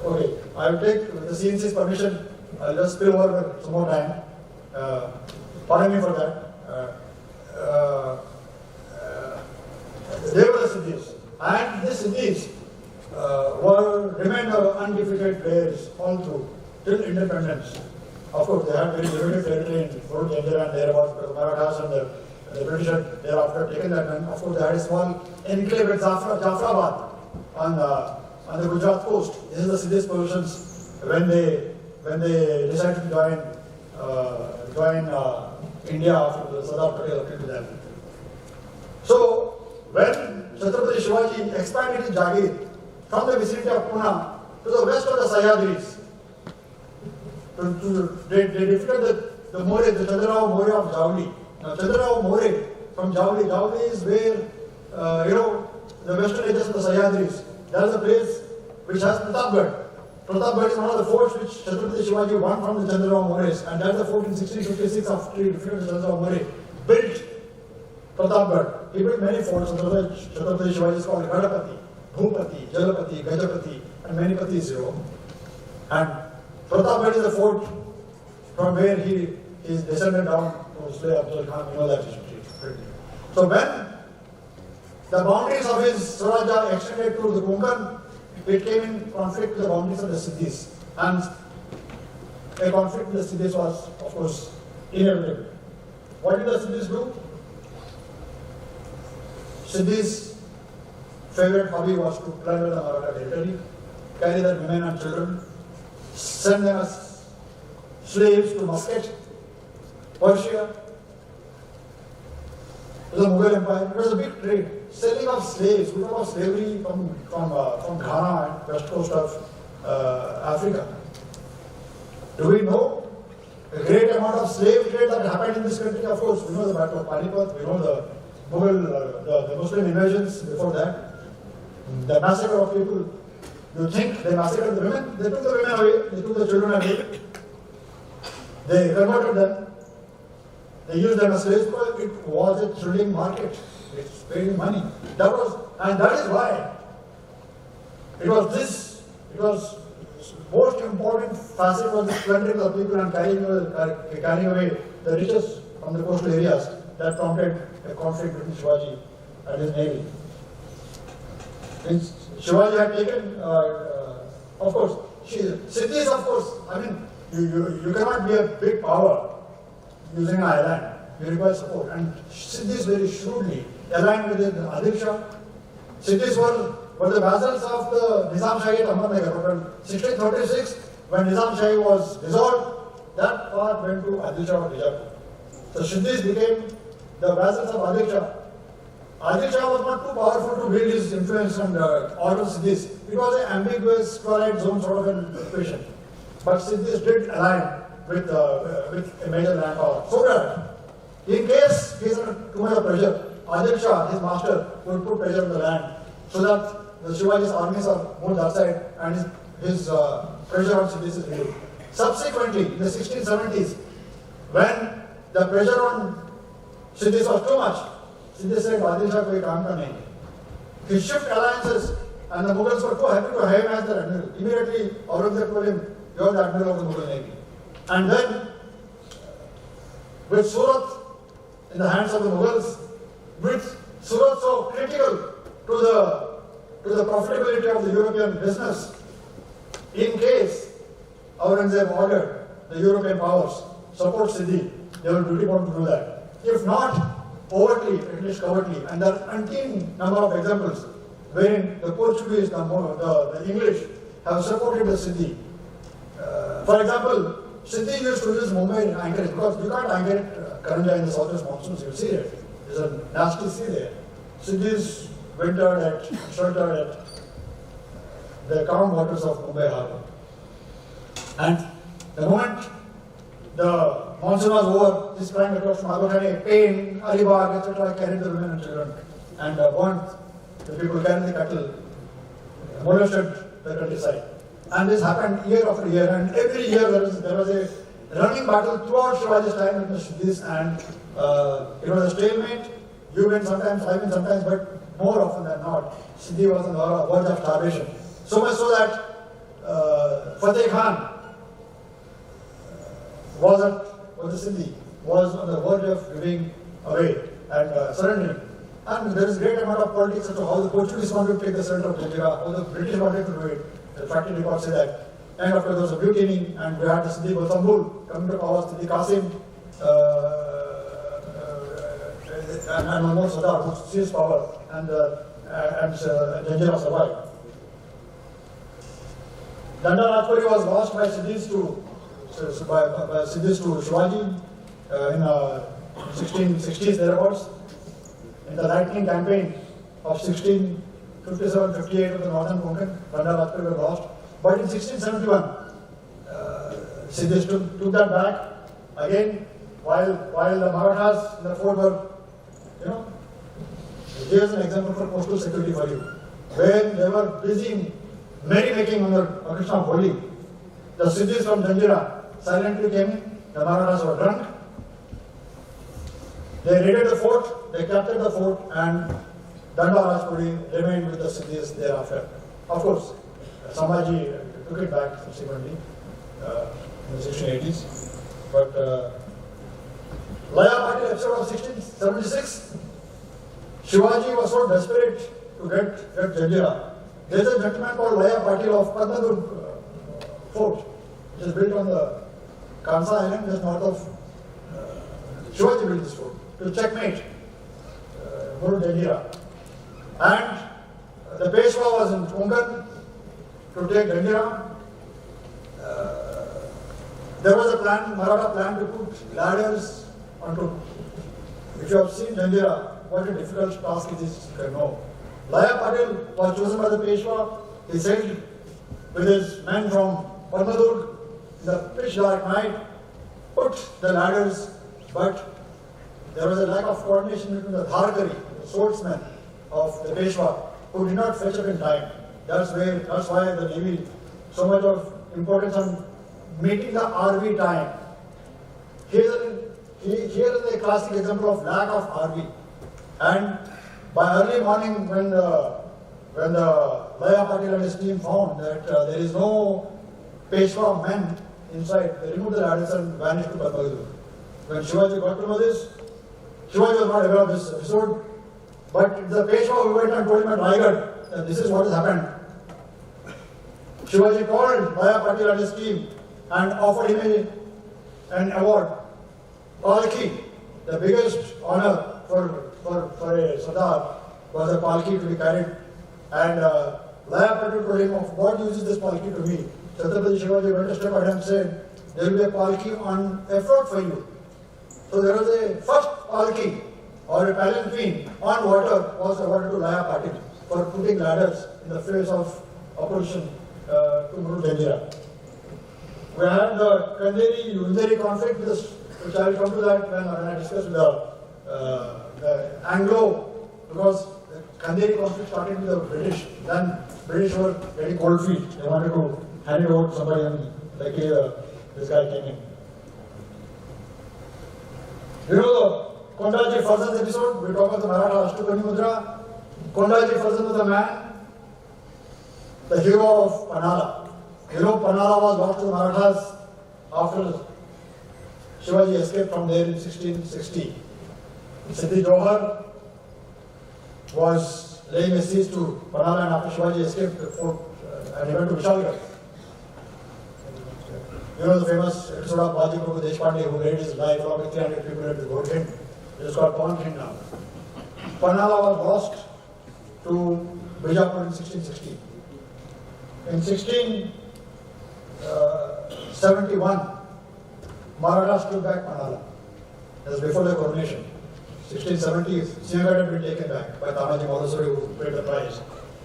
Okay, I will take with the CNC's permission, I'll just spill over some more time. Pardon me for that. They were the Siddhis. And these Siddhis remained undefeated players all through, till independence. Of course, they had very limited territory in Guruk Janjira and thereabouts, because the Marathas and the British had thereafter taken that land. Of course, they had a small enclave at Jafrabad on the Gujarat coast. This is the Siddhis positions when they decided to join India after the Sardar Patel appealed to them. So, when Chhatrapati Shivaji expanded his Jagir from the vicinity of Pune to the west of the Sahyadris, they defeated the More, the Chandrarao More of Javli. Now, Chandrarao More from Javli. Javli is where, the western edges of the Sahyadris. That is a place which has Pratapgarh. Pratapgarh is one of the forts which Chhatrapati Shivaji won from the Chandrarao Mores, and that's the fort in 1656 after he defeated the Chandrarao More. Built Pratapgarh. He built many forts. Chhatrapati Shivaji is called Gadapati, Bhupati, Jalapati, Gajapati, and many patis, And Pratapgarh is the fort from where he is descended down to slay Abdul Khan. You know that history. So when the boundaries of his Swarajya extended to the Konkan, it came in conflict with the boundaries of the Siddhis. And a conflict with the Siddhis was, of course, inevitable. What did the Siddhis do? Siddhis' favorite hobby was to plunder the Maratha territory, carry their women and children, send them as slaves to Muscat, Persia, to the Mughal Empire. It was a big trade. Selling of slaves, we talk of slavery from Ghana and west coast of Africa. Do we know a great amount of slave trade that happened in this country? Of course, we know the Battle of Panipat, we know the Mughal, the Muslim invasions before that, the massacre of people. You think they massacred the women? They took the women away, they took the children away, they converted them, they used them as slaves, but it was a thrilling market. It's paying money. And that is why it was most important facet was the plundering of people and carrying away the riches from the coastal areas that prompted a conflict between Shivaji and his navy. Since Shivaji had taken, of course, Siddhis, of course, I mean, you cannot be a big power using an island. You require support. And Siddhis very shrewdly aligned with the Adil Shah. Siddhis were were the vassals of the Nizam Shahi at Ahmednagar. But in 1636, when Nizam Shahi was dissolved, that part went to Adil Shah of Bijapur. So Siddhis became the vassals of Adil Shah. Adil Shah was not too powerful to wield his influence and order Siddhis. It was an ambiguous twilight zone sort of an equation. But Siddhis did align with a major land power. So that in case he is under too much of pressure, Adil Shah, his master, would put pressure on the land so that the Shivaji's armies are moved that side and his pressure on Siddhis is removed. Subsequently, in the 1670s, when the pressure on Siddhis was too much, Siddhis said, Adil Shah koi kaam ka nahi. He shift alliances and the Mughals were too happy to have him as their admiral. Immediately, Aurangzeb told him, you are the admiral of the Mughal Navy. And then, with Surat in the hands of the Mughals, with Surat so critical to the profitability of the European business, in case Aurangzeb ordered the European powers support Siddhi, they were duty bound to do that. If not overtly, at least covertly, and there are umpteen number of examples wherein the Portuguese, the English have supported the Siddhi. For example, Siddhi used to use Mumbai anchorage because you can't anchor it Karanja in the southwest monsoons, you see it. There's a nasty sea there. Siddhis wintered sheltered at the calm waters of Mumbai harbour. And the moment the monsoon was over, he sprang across from Aguthani, Pain, Alibag, etc., carried the women and children and burnt the people carrying the cattle, molested the countryside. And this happened year after year, and every year there was a running battle throughout Shivaji's time with the Siddhis, and it was a stalemate. You win sometimes, I win sometimes, but more often than not, Siddhi was on the verge of starvation. So much so that Fateh Khan was on the verge of giving away and surrendering. And there is great amount of politics as to how the Portuguese wanted to take the center of India, how the British wanted to do it. The factory records say that. And after there was a mutiny, and we had the Siddhi Balsambul coming to power, Siddhi Qasim, and one more Sardar who seized power, and Janjira survived. Danda Rajpuri was lost by Siddhis to Shivaji in 1660s thereabouts. In the lightning campaign of 1657-58 of the Northern Konkan, Danda Rajpuri was lost. But in 1671, Siddhis took that back. Again, while the Marathas in the fort were, here's an example for postal security for you. When they were busy merrymaking on the occasion of Holi, the Siddhis from Janjira silently came in, the Marathas were drunk. They raided the fort, they captured the fort, and Danda Rajpuri remained with the Siddhis thereafter. Of course, Sambhaji took it back subsequently in the 1680s. But Laya Patil episode of 1676, Shivaji was so desperate to get Janjira. There is a gentleman called Laya Patil of Padmadurg fort, which is built on the Kansa island just north of Shivaji built this fort to checkmate Guru Janjira. And the Peshwa was in Konkan to take Janjira. There was a plan, Maratha plan to put ladders onto. If you have seen Janjira, what a difficult task it is, you can know. Laya Patil was chosen by the Peshwa. He sailed with his men from Padmadurg in the pitch dark night, put the ladders, but there was a lack of coordination between the Dharkari, the swordsmen of the Peshwa, who did not fetch up in time. That's why the Navy so much of importance on meeting the RV time. Here is a classic example of lack of RV. And by early morning, when the Laya Patil and his team found that there is no Peshwa men inside, they removed the ladders and vanished to Padmadurg. When Shivaji got to know this, Shivaji was not aware of this episode, but the Peshwa who went and told him at Raigad that this is what has happened. Shivaji called Laya Patil and his team and offered him an award. Palki, the biggest honor for a Sardar was a Palki to be carried And Laya Patil told him, of what use is this palki to me? Chhatrapati Shivaji went a step ahead and said, there will be a palki on effort for you. So there was a first palki or a palanquin on water was awarded to Laya Patil for putting ladders in the face of opposition to Guru Janjira. We had the Kanderi-Underi conflict, which I will come to that when I discuss the Anglo, because the Kanderi conflict started with the British. Then British were getting cold feet. They wanted to hand it over to somebody, and like this guy came in. You know the Kondaji Farzand episode? We talk about the Maratha Ashtukani Mudra. Kondaji Farzand was the man, the hero of Panala. You know, Panala was lost to the Marathas after Shivaji escaped from there in 1660. Siddhi Johar was laying a siege to Panala, and after Shivaji escaped and he went to Vishalgarh. You know the famous episode of Baji Prabhu Deshpande who laid his life along with 300 people at the Gold Hind. It is called Pond Hind now. Panala was lost to Bijapur in 1660. In 1671, Marathas took back Panala. That was before the coronation. 1670, Sinhagad had been taken back by Tanaji Madhusuri, who paid the price.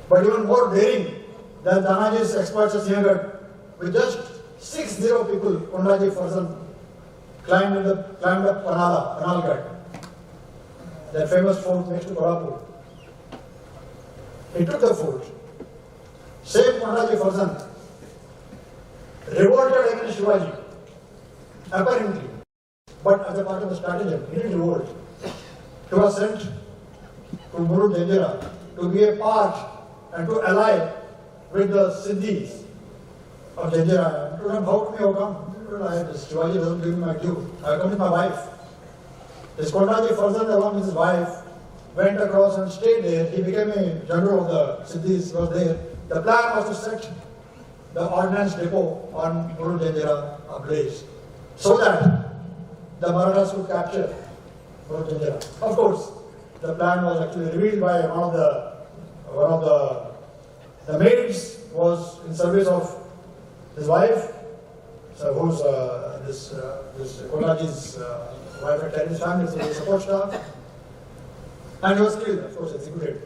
But even more daring than Tanaji's experts at Sinhagad, with just 60 people, Kondaji Farzand climbed up Panala, Panalgarh, that famous fort next to Kolhapur. He took the fort. Same Kondaji Farzand revolted against Shivaji, apparently, but as a part of the stratagem, he didn't revolt. He was sent to Guru Janjira to be a part and to ally with the Siddhis of Janjira. And told him, how come you come? Shivaji doesn't give me my due. I come with my wife. This Kondaji Farzand along with his wife went across and stayed there. He became a general of the Siddhis, was there. The plan was to set the ordnance depot on Guru Janjira ablaze, so that the Marathas would capture Guru Janjira. Of course, the plan was actually revealed by one of the maids was in service of his wife, so who's this Kondaji's wife had carried his family, so the support staff, and he was killed, of course, executed.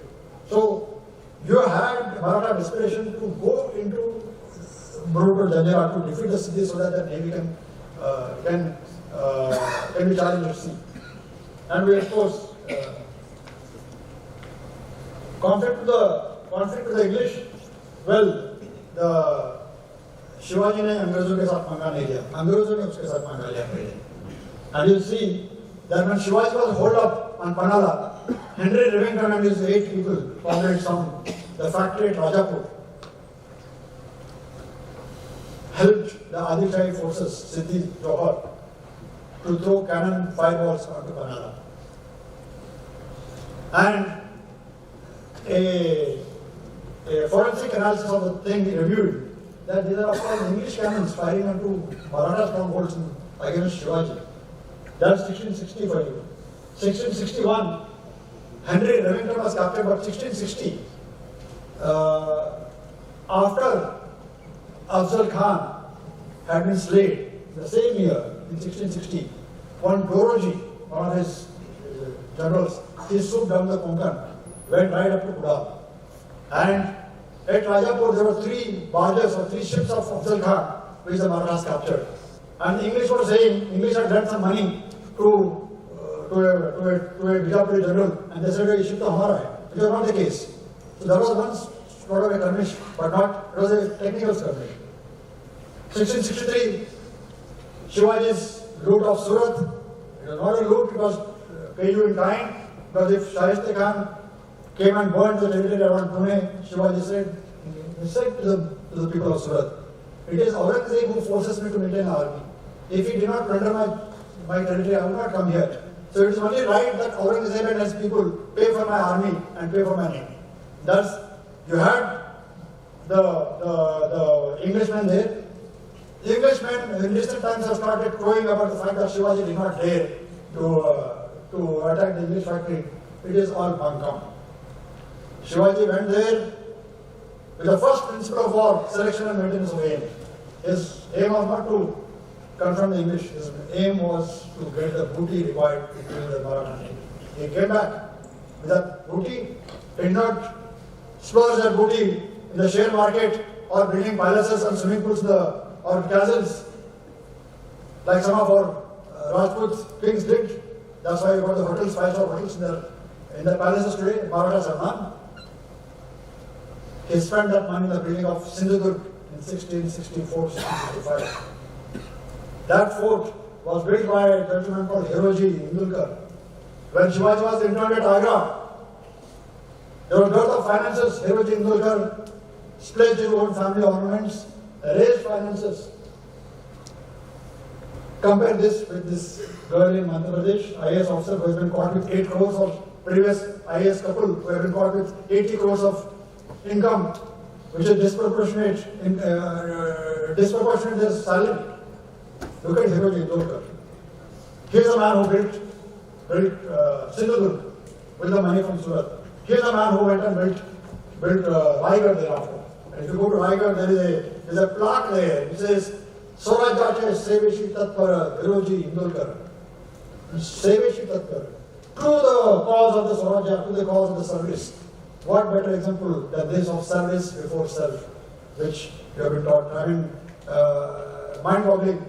So you had Maratha desperation to go into Guru Janjira to defeat the city so that the navy can be challenged at sea. And we, of course, conflict with the English. Well, the Shivaji ने अंग्रेजों के साथ पंगा नहीं लिया, अंग्रेजों ने उसके साथ पंगा लिया पहले. And you'll see that when Shivaji was holed up on Panala, Henry Remington and his 8 people founded the factory at Rajapur, helped the Adil Shahi forces, Siddhi Johar, to throw cannon fireballs onto Panala. And a forensic analysis of the thing revealed that these are of course English cannons firing onto Maratha strongholds against Shivaji. That's 1660 for you. 1661, Henry Remington was captured, but 1660, after Afzal Khan had been slain the same year, in 1660, one Doroji, one of his generals, he swooped down the Konkan, went right up to Kudal. And at Rajapur there were 3 barges or 3 ships of Afzal Khan, which the Marathas captured. And the English were saying, English had lent some money to a Bijapuri general, and they said, "This ship to hamara hai." It was not the case. So there was once sort of a skirmish, but not, it was a technical skirmish. 1663, Shivaji's loot of Surat. It was not a loot, it was pay you in kind, because if Shahiste Khan came and burned the territory around Pune, Shivaji said to the people of Surat, "It is Aurangzeb who forces me to maintain an army. If he did not plunder my territory, I would not come here. So it is only right that Aurangzeb and his people pay for my army and pay for my name." Thus, you had the Englishmen there. The Englishmen in recent times have started crowing about the fact that Shivaji did not dare to attack the English factory. It is all bunkum. Shivaji went there with the first principle of war, selection and maintenance of aim. His aim was not to confront the English. His aim was to get the booty required to kill the Maratha Navy. He came back with that booty, did not splurge that booty in the share market or building palaces and swimming pools or castles like some of our Rajput kings did. That's why we got the hotels, 5-star hotels in the palaces today. Marathas have none. He spent that money in the building of Sindhudurg in 1664, 1665. That fort was built by a gentleman called Hiroji Indulkar. When Shivaji was interned at Agra, there was dearth of finances. Hiroji Indulkar splashed his own family ornaments, raised finances. Compare this with this girl in Madhya Pradesh, IAS officer who has been caught with 8 crores, or previous IAS couple who have been caught with 80 crores of income, which is disproportionate in their salary. Look at Hiroji Indulkar. He is the man who built Sindhudurg with the money from Surat. He is the man who went and built Raigad thereafter. And if you go to Raigad, there is a plaque there. It says, Swarajyache Seveshi Tatpara Hiroji Indulkar. Seveshi Tatpara. To the cause of the Swarajya, to the cause of the service. What better example than this of service before self, which you have been taught. I mean, mind-boggling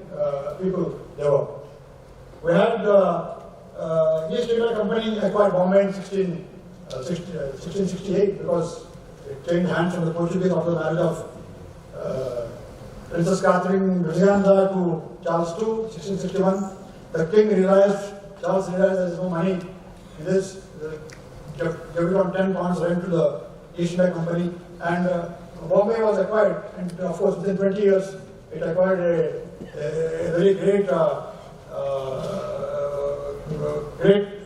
people they were. We had East India Company acquired Bombay in 1668 because it changed hands from the Portuguese after the marriage of Princess Catherine Vizianza to Charles II, 1661. The king realized, Charles realized there is no money in this. Gave it on 10 pounds rent to the East India Company, and Bombay was acquired, and of course within 20 years it acquired a very great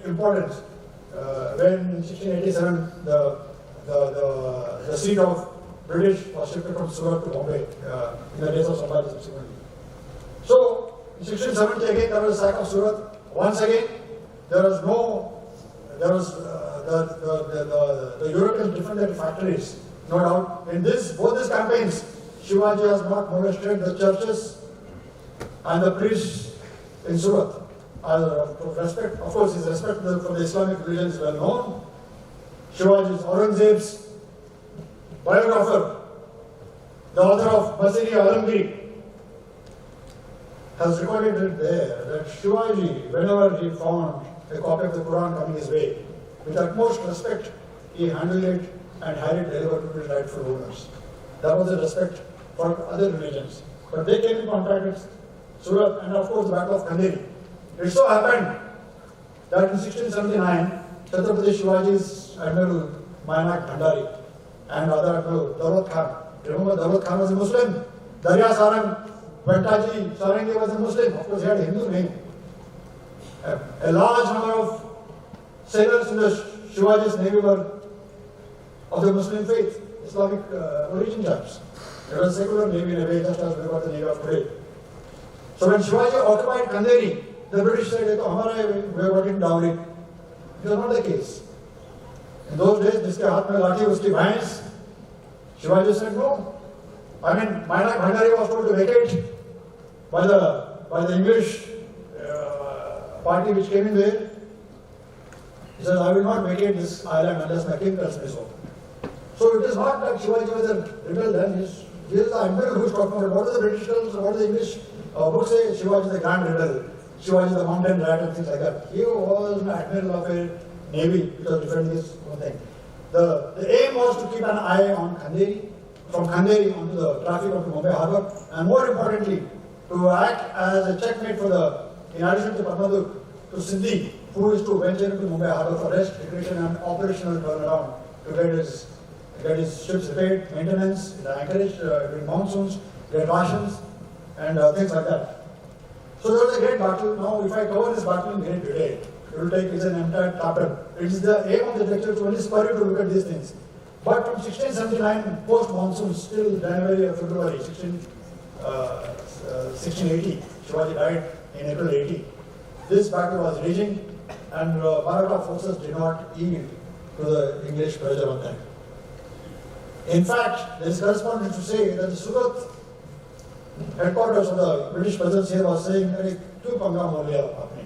importance. When in 1687 the seat of British was shifted from Surat to Bombay in the days of Sambhaji subsequently. So in 1670 again there was a sack of Surat. Once again the Europeans defended factories, no doubt. In both these campaigns, Shivaji has not molested the churches and the priests in Surat. Respect, of course, his respect for the Islamic religion is well known. Shivaji's Aurangzeb's biographer, the author of Basiri Alamgiri, has recorded it there that Shivaji, whenever he found a copy of the Quran coming his way, with utmost respect, he handled it and had it delivered to its rightful owners. That was the respect for other religions. But they came in contact with Surat and of course the Battle of Kanderi. It so happened that in 1679, Chhatrapati Shivaji's Admiral Mayanak Bhandari and other Admiral Daulat Khan, remember Daulat Khan was a Muslim, Darya Sarang, Ventaji Sarangi was a Muslim, of course he had a Hindu name. A large number of sailors in the Shivaji's navy were of the Muslim faith, Islamic origin types. It was a secular navy in a way, just as we got the navy of today. So when Shivaji occupied Kanderi, the British said, we have got in dowry. It was not the case. In those days, jiske haath mein lathi uski bhais. Shivaji said no. I mean, Mayanak Bhandari was told to vacate by the English party which came in there. He says, I will not vacate this island unless my king tells me so. So it is not that Shivaji was a rebel then. He is the admiral who is talking about what do the British tell us, what do the English books say? Shivaji is the grand rebel. Shivaji is the mountain rat and things like that. He was an admiral of a navy which was defending this one thing. The aim was to keep an eye on Kanderi, from Kanderi onto the traffic of the Mumbai harbour, and more importantly, to act as a checkmate for in addition to Parmaduk, to Sindhi, who is to venture into Mumbai harbour for rest, recreation and operational turnaround to get his ships repaired, maintenance, the anchorage during monsoons, get rations, and things like that. So there was a great battle. Now, if I cover this battle in great detail, it will take an entire chapter. It is the aim of the lecture to only spur you to look at these things. But from 1679, post-monsoon, still January or February 1680, Shivaji died in April 80. This battle was raging, and Maratha forces did not yield to the English pressure on them. In fact, there is correspondence to say that the Surat headquarters of the British presence here was saying, "Kyun panga ho liya aapne?"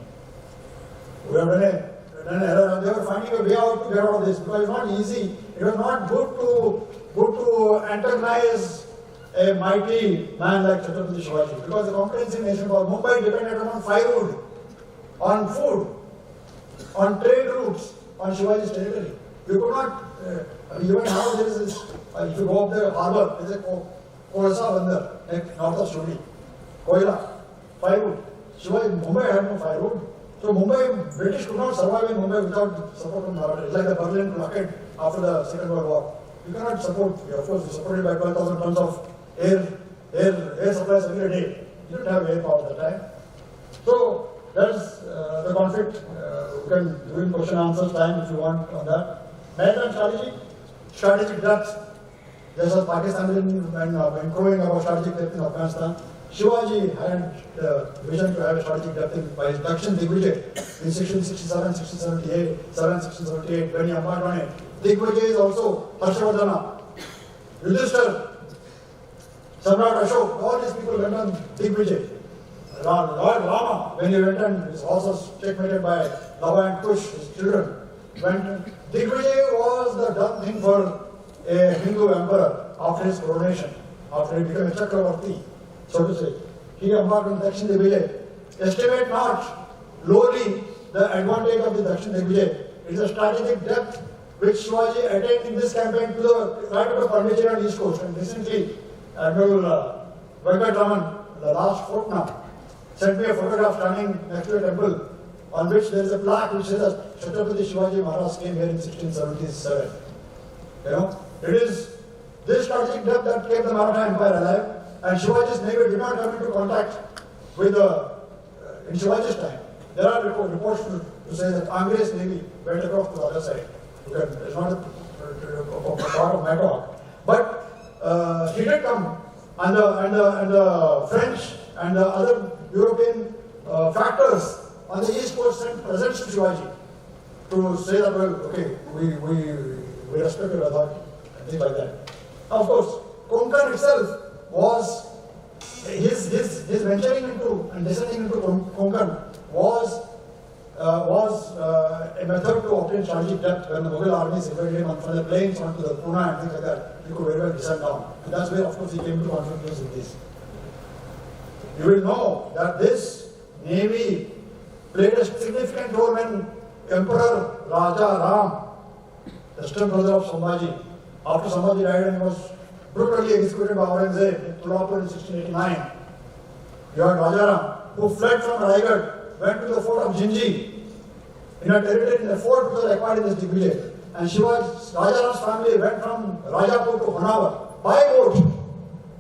We have done an error, and they were finding a way out to get out of this because it's not easy. It was not good to antagonize a mighty man like Chhatrapati Shivaji, because the comprehensive nation was Mumbai depended on firewood, on food, on trade routes, on Shivaji's territory. You could not, even now there is this, if you go up the harbour, there is a Koilsa Bandar, like north of Shuri, Koila, firewood. Shivaji, Mumbai had no firewood. So Mumbai, British could not survive in Mumbai without support from Maratha. It's like the Berlin blockade after the Second World War. You cannot support, of course, you supported by 12,000 tons of air supplies every day. You didn't have air power at that time. So that's the conflict. You can do in question answers time if you want on that. Maritime strategy, strategic depth. Just as Pakistan when crowing about strategic depth in Afghanistan, Shivaji had the vision to have a strategic depth by his Dakshin Digvijay in 1667, 1678, 1678, when he embarked on it. Digvijay is also Harshavardhana, Yudhishthir, Samrat Ashok, all these people went on Digvijay. Lord Rama, when he went and his horse was checkmated by Lava and Kush, his children, went. Digvijay was the done thing for a Hindu emperor after his coronation, after he became a Chakravarti, so to say. He embarked on Dakshin Digvijay. Estimate not lowly the advantage of the Dakshin Digvijay. It is a strategic depth which Shivaji attained in this campaign to the right of the Pondicherry and East Coast. And recently, Admiral Venkatesh, the last fortnight, sent me a photograph standing next to a temple on which there is a plaque which says that Chhatrapati Shivaji Maharaj came here in 1677. You know, it is this strategic depth that kept the Maratha Empire alive, and Shivaji's navy did not come into contact with in Shivaji's time. There are reports to say that Congress navy went across to the other side. It's not a part of my talk. But he did come, and the French and the other European factors on the East Coast sent presents to Shivaji to say that, well, okay, we respect your authority, and things like that. Of course, Konkan itself was, his venturing into and descending into Konkan was a method to obtain strategic depth. When the Mughal armies invaded him from the plains onto the Pune and things like that, he could very well descend down. And that's where, of course, he came to conflict with this. You will know that this navy played a significant role when Emperor Raja Ram, the stern brother of Sambhaji, after Sambhaji died and he was brutally executed by Aurangzeb in Tulapur in 1689. You had Raja Ram, who fled from Raigad, went to the fort of Jinji, in a territory in the fort which was acquired in this Digvijay. And Raja Ram's family went from Rajapur to Honavar by boat.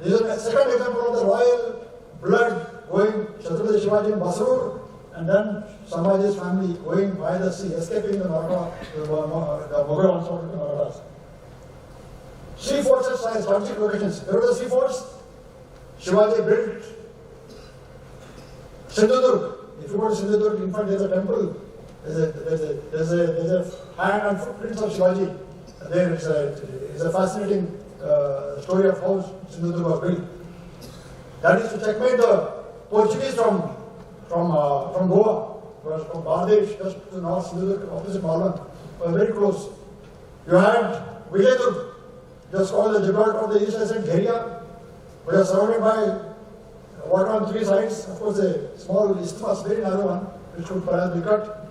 This is a second example of the royal blood going Chhatrapati Shivaji in Basur, and then Sambhaji's family going by the sea, escaping the Mughal onslaught to Marathas. Sea forts at strategic locations. There were the sea forts. Shivaji built Sindhudurg. If you go to Sindhudurg, in front there is a temple. There's a hand and footprints of Shivaji. There is a fascinating story of how Sindhudurg was built. That is to checkmate the Portuguese from Goa, from Bangladesh, just to the north, Sindhudurg, opposite Malvan, very close. You had Vijayadurg, just called the Gibraltar of the East, I said Gheria. We are surrounded by water on three sides. Of course, a small isthmus, very narrow one, which could perhaps be cut.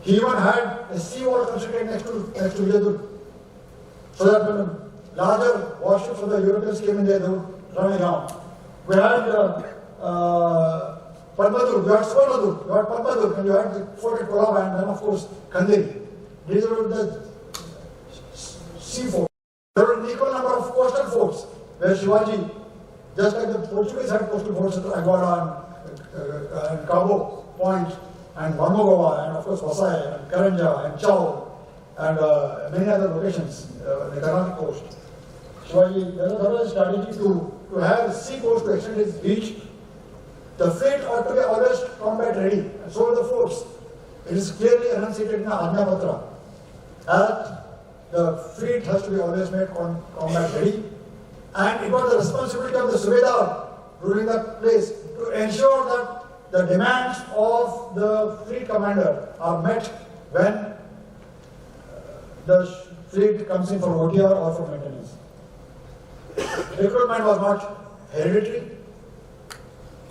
He even had a seawall constructed next to Vijayadurg, so that when larger warships of the Europeans came in there, they would run around. We had Padmadurg, we had Swarnadurg, we had Padmadurg, and you had the fort at Kolaba, and then of course Kandil. These were the sea forts. There were an equal number of coastal forts where Shivaji, just like the Portuguese had coastal forts at Aguada and Cabo Point and Mormogava and of course Vasai and Karanja and Chau and many other locations in the Carnatic coast. Shivaji, there was a strategy to have a sea coast to extend its reach. The fleet ought to be always combat ready, and so are the forts. It is clearly enunciated in the Ajna Patra. the fleet has to be always made combat ready. And it was the responsibility of the Subedar ruling that place to ensure that the demands of the fleet commander are met when the fleet comes in for OTR or for maintenance. Recruitment was not hereditary.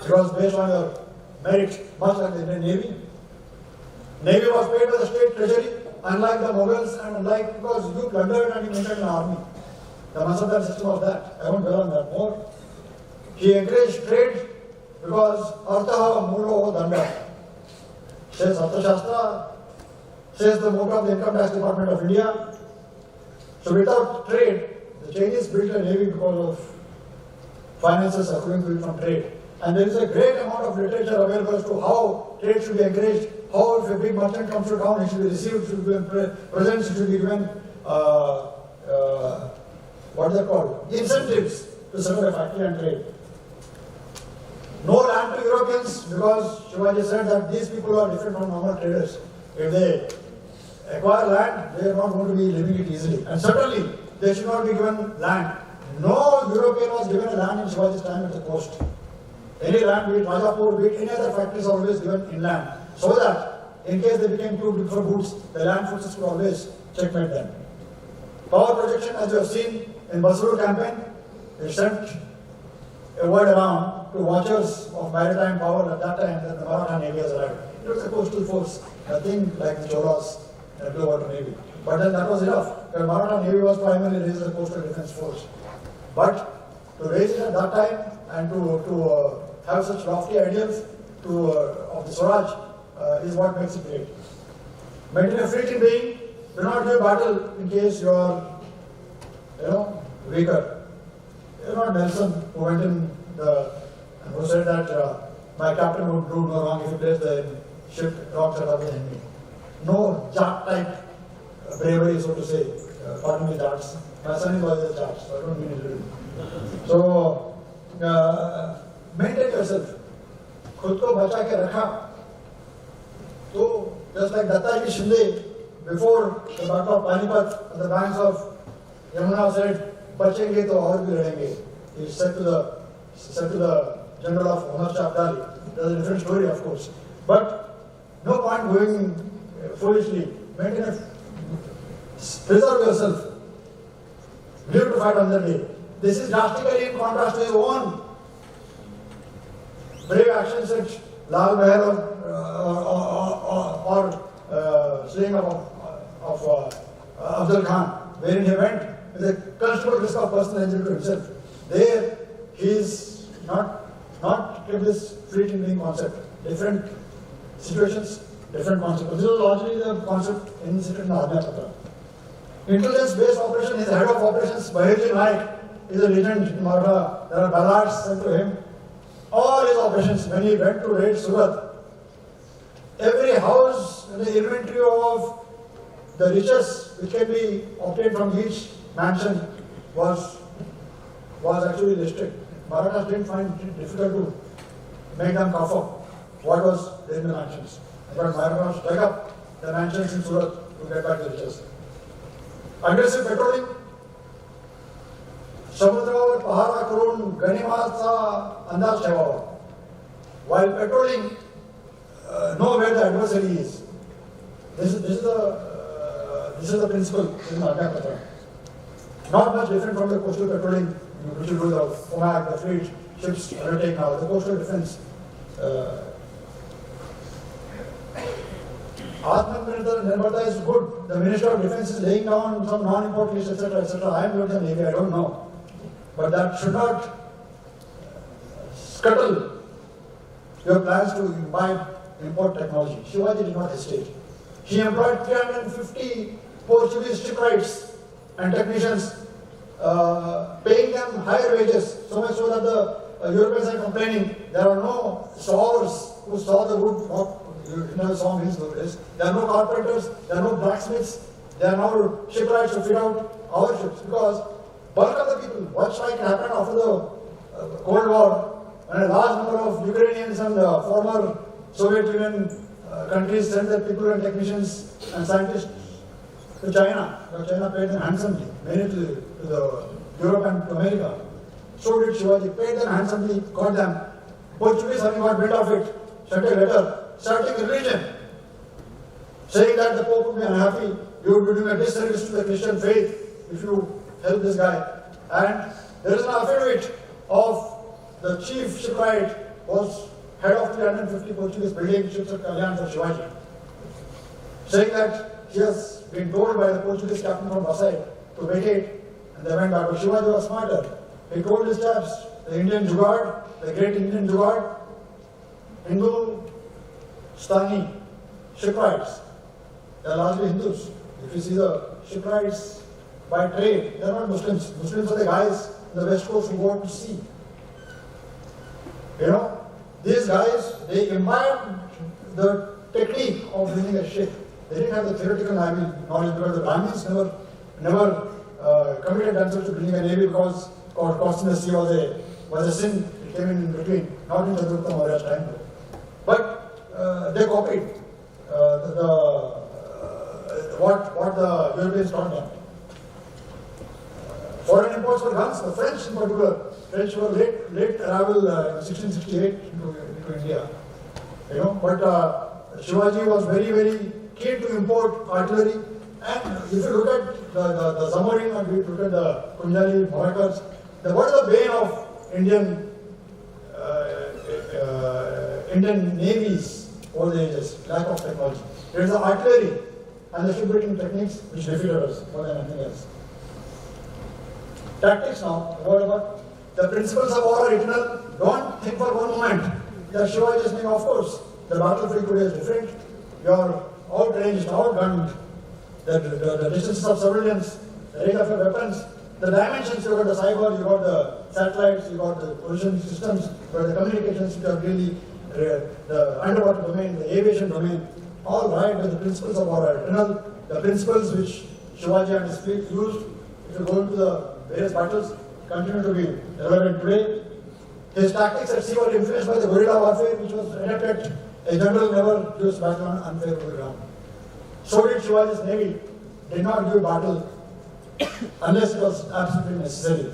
It was based on your merit, much like the Indian Navy. Navy was paid by the state treasury, unlike the Mughals and unlike, because you plundered and you maintained an army. The Mansabdar system was that. I won't dwell on that more. He encouraged trade because Artha Mulo Danda, says Arthashastra, says the motto of the Income Tax Department of India. So without trade, the Chinese built a navy because of finances accruing from trade. And there is a great amount of literature available as to how trade should be encouraged, how if a big merchant comes to town, he should be received, should be given presents, he should be given, what are they called? Incentives to set up a factory and trade. No land to Europeans because Shivaji said that these people are different from normal traders. If they acquire land, they are not going to be living it easily. And certainly, they should not be given land. No European was given a land in Shivaji's time at the coast. Any land, be it Rajapur, be it any other factories, are always given inland. So that, in case they became too big for boots, the land forces could always checkmate them. Power projection, as you have seen in Basuru campaign, it sent a word around to watchers of maritime power at that time that the Maratha Navy has arrived. It was a coastal force, nothing like the Cholas and the Blue Water Navy. But then that was enough. The Maratha Navy was primarily raised as a coastal defense force. But to raise it at that time and to have such lofty ideals of the Swaraj is what makes it great. Maintain a fleet in being, do not give battle in case you are, weaker. You're not Nelson who went in and who said that my captain would do no wrong if he placed the ship rocks at the enemy. No Jat type bravery, so to say. Pardon me, Jats. My son is always a Jat, so I don't mean it really. So, maintain yourself. खुद को बचा के रखा. So, just like Dattaji Shinde, before the Battle of Panipat, at the banks of Yamuna said, बचेंगे तो और भी लड़ेंगे. He said to the general of Umar Shah Abdali. There's a different story, of course. But no point going foolishly. Preserve yourself. Live to fight another day. This is drastically in contrast to his own brave actions at Lal Mahal or slaying of Abdul Khan, wherein he went with a considerable risk of personal injury to himself. There, he is not kept this fleet in being concept. Different situations, different concepts. This was largely the concept inserted in the Ajna Patra. Intelligence-based operation, his head of operations, Bahirji Naik, is a legend in Maratha. There are ballads sent to him. All his operations, when he went to raid Surat, every house in the inventory of the riches which can be obtained from each mansion was actually listed. Marathas didn't find it difficult to make them cough up what was there in the mansions. But Marathas dug up the mansions in Surat to get back the riches. Aggressive patrolling. समुद्रावर पहारा करून गनिमाचा अंदाज ठेवावा. While patrolling, know where the adversary is. This is the principle in the Ajna Patra. Not much different from the coastal patrolling, which you do the FOMAC, the fleet, ships undertake now. The coastal defense. Atmanirbharta is good. The Minister of Defense is laying down some non-import list, etc., etc. I am not the Navy, I don't know. But that should not scuttle your plans to import technology. Shivaji did not hesitate. He employed 350 Portuguese shipwrights and technicians, paying them higher wages, so much so that the Europeans are complaining. There are no sawyers who saw the wood. You never saw mills those days. There are no carpenters, there are no blacksmiths, there are no shipwrights to fit out our ships, because bulk of the people, what strike happened after the Cold War, and a large number of Ukrainians and former Soviet Union countries sent their people and technicians and scientists to China. China paid them handsomely, mainly to the Europe and to America. So did Shivaji, paid them handsomely, got them. Portuguese having got rid of it, sent a letter, starting religion, saying that the Pope would be unhappy, you would be doing a disservice to the Christian faith if you help this guy. And there is an affidavit of the chief shipwright, was head of 350 Portuguese building ships at Kalyan for Shivaji, saying that he has been told by the Portuguese captain from Vasai to vacate, and they went back. But Shivaji was smarter. He told his chaps, the Indian Jugaad, the great Indian Jugaad, Hindustani shipwrights, they are largely Hindus. If you see the shipwrights by trade, they are not Muslims. Muslims are the guys in the west coast who go out to sea. You know, these guys, they imbibed the technique of building a ship. They didn't have the theoretical knowledge because the Brahmins never committed themselves to building a navy because crossing the sea was a sin. It came in between, not in Chandragupta Maurya's time. But they copied what the Europeans taught them. Foreign imports were guns, the French in particular. French were late arrival in 1668 into India. You know, but Shivaji was very, very keen to import artillery. And if you look at the submarine and we look at the Kunjali Morakkars, what is the bane of Indian navies over the ages? Lack of technology. It is the artillery and the shipbuilding techniques which defeated us more than anything else. Tactics now, what about the principles of war are eternal? Don't think for one moment that Shivaji is saying, of course, the battlefield today is different. You are outranged, outgunned. The distances of surveillance, the range of your weapons, the dimensions, you got the cyber, you got the satellites, you got the position systems, you got the communications, which are really the underwater domain, the aviation domain, all right, but the principles of war are eternal. The principles which Shivaji and his fleet used, if you go into the various battles, continue to be relevant today. His tactics at sea were influenced by the guerrilla warfare, which was enacted. A general never gives battle on unfavorable ground. So did Shivaji's navy, did not give battle unless it was absolutely necessary,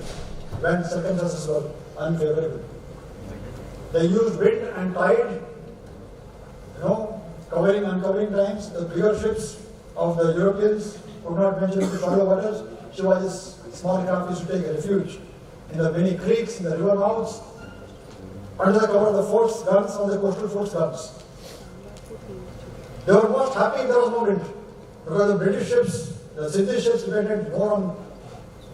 when circumstances were unfavorable. They used wind and tide, covering, uncovering times. The bigger ships of the Europeans could not venture into shallow waters. Shivaji's small craft used to take a refuge in the many creeks, in the river mouths, under the cover of the forts guns, or the coastal forts guns. They were most happy if there was no wind, because the British ships, the Sindhi ships depended more on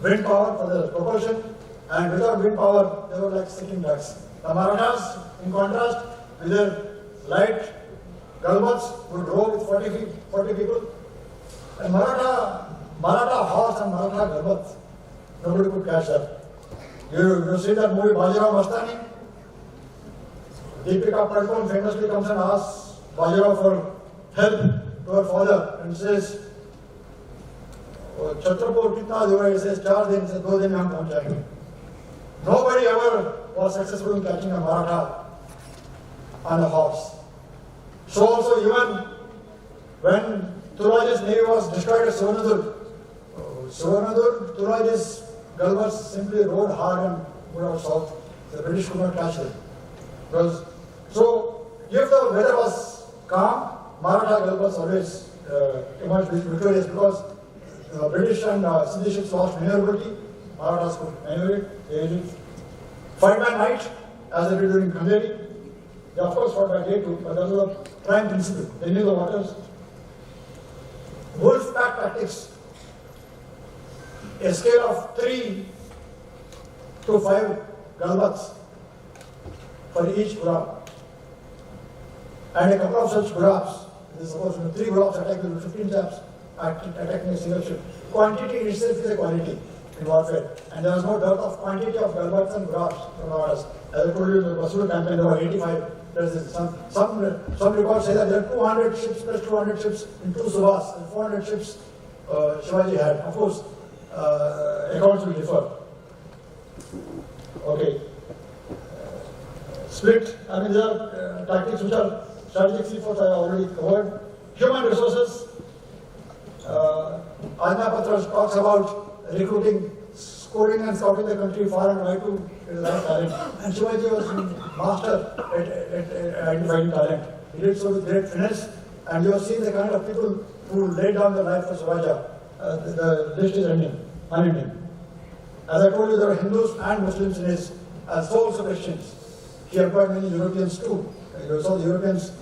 wind power for the propulsion, and without wind power, they were like sinking ducks. The Marathas, in contrast, with their light gunboats, would row with 40 people. And Maratha horse and Maratha gunboats, nobody could catch that. You see that movie Bajirao Mastani? Deepika Padukone famously comes and asks Bajirao for help to her father and says, Chhatrapur kitna dura? He says, 4 दिन से 2 दिन में हम पहुंच जाएंगे. Nobody ever was successful in catching a Maratha on a horse. So also even when Turaja's navy was destroyed at Suvarnadurg, Turaja's galvas simply rode hard and moved out south. The British could not catch them. So if the weather was calm, Maratha galvas always emerged victorious because British and Sindhi ships lost maneuverability. Marathas could maneuver it. Fight by night, as they did during Conquests. They of course fought by day too, but that was the prime principle. They knew the waters. Wolf pack tactics. A scale of 3 to 5 galbats for each gurab. And a couple of such gurabs. Suppose 3 gurabs attack with 15 chaps attacking a single ship. Quantity itself is a quality in warfare. And there was no doubt of quantity of galbats and gurabs from ours. As I told you, in the Basul campaign, there were 85. Some reports say that there are 200 ships plus 200 ships in 2 Subhas and 400 ships Shivaji had. Of course, accounts will differ. Okay. Split. I mean, there are tactics which are strategic seaforth I already covered. Human resources. Ajna Patra talks about recruiting, scoring and scouting the country far and wide to develop talent. And Shivaji was master at identifying talent. He did so with great finesse, and you have seen the kind of people who laid down their life for Swarajya. The list is unending. As I told you, there are Hindus and Muslims in his, as well as Christians. He employed many Europeans too. You saw the Europeans,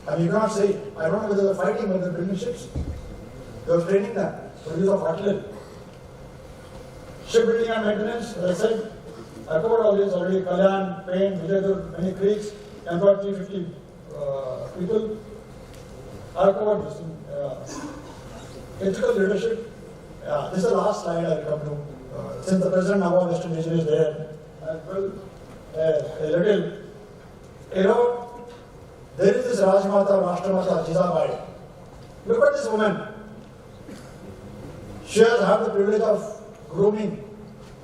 I mean, you cannot say, I don't know whether they're fighting or they're building ships. They were training them for use of artillery. Shipbuilding and maintenance, as I said, I covered all this already. Kalyan, Pain, Vijaydur, many creeks, employed 350 people. I covered this. Ethical leadership. This is the last slide I will come to. Since the President now of Western region is there, I will a little. You know, there is this Rajmata, Rashtramata, Jizabai. Look at this woman. She has had the privilege of grooming,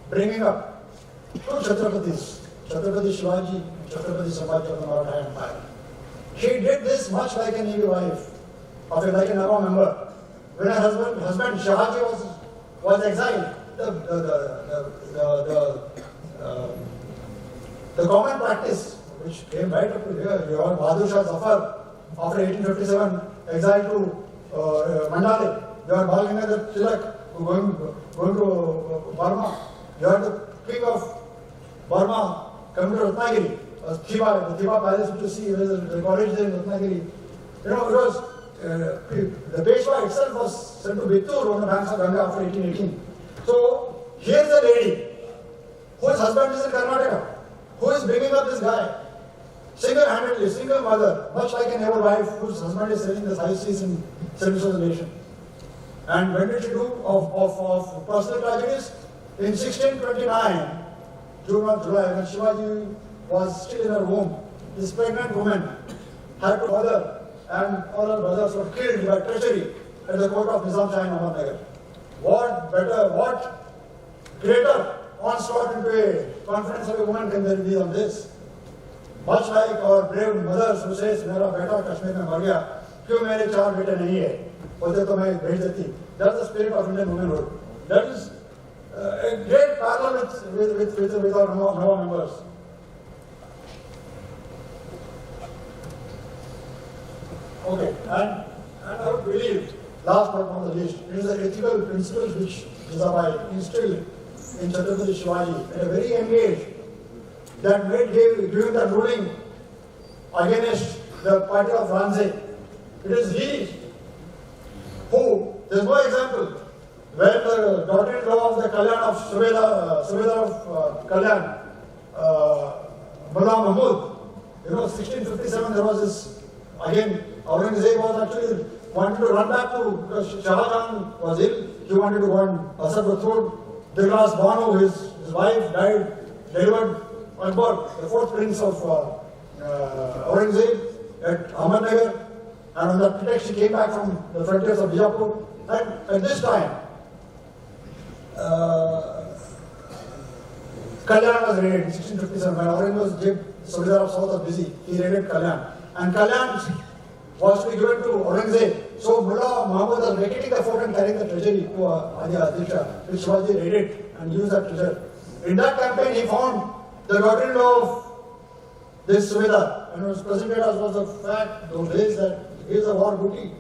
bringing up two Chhatrapatis, Chhatrapati Shivaji, Chhatrapati Sambhaji of the Maratha Empire. She did this much like a Navy wife, like a naval member. When her husband Shahaji was exiled, the common practice, which came right up to here, you have Bahadur Shah Zafar, after 1857, exiled to Mandale. You have Bal Gangadhar Tilak going to Burma. You have the king of Burma coming to Ratnagiri, the Thiba Palace, which you see, there is a college there in Ratnagiri. You know, it was, the Peshwa itself was sent to Bittur on the banks of Ganga after 1818. So, here's a lady whose husband is in Karnataka, who is bringing up this guy, single-handedly, single mother, much like a naval wife whose husband is sailing the high seas in service of the nation. And when did she do of personal tragedies? In 1629, June or July, when Shivaji was still in her womb, this pregnant woman had to mother, and all her brothers were killed by treachery at the court of Nizam Shah in Ahmednagar. What better, what greater onslaught into a confidence of a woman can there be on this? Much like our brave mothers who says, "Mera beta Kashmir mein mar gaya, kyun mere char bete nahi hai? Hote to main bhej deti." That's the spirit of Indian womanhood. That is a great parallel with our Nava members. Okay, and I would believe, last but not the least, it is the ethical principles which Jizabai instilled in Chhatrapati Shivaji at a very young age that made him during that ruling against the party of Ranze. It is he who, there is no example, where the daughter-in-law of the Kalyan of Subedar of Kalyan, Mullah Mahmud, 1657 there was this, again, Aurangzeb was actually wanted to run back to, because Shah Jahan was ill, he wanted to go and Asad Rathod, Diglas Banu, his wife died, delivered Akbar, the fourth prince of Aurangzeb at Ahmednagar, and on that pretext he came back from the frontiers of Bijapur, and at this time, Kalyan was raided in 1657, when Aurangzeb, Subedar of South was busy, he raided Kalyan, and Kalyan was to be given to Aurangzeb. So Mullah Muhammad was vacating the fort and carrying the treasury to Adi Adilshah, which Shivaji raided and used that treasure. In that campaign, he found the daughter-in-law of this Subedar, and it was presented as was the fact those days that he is a war booty.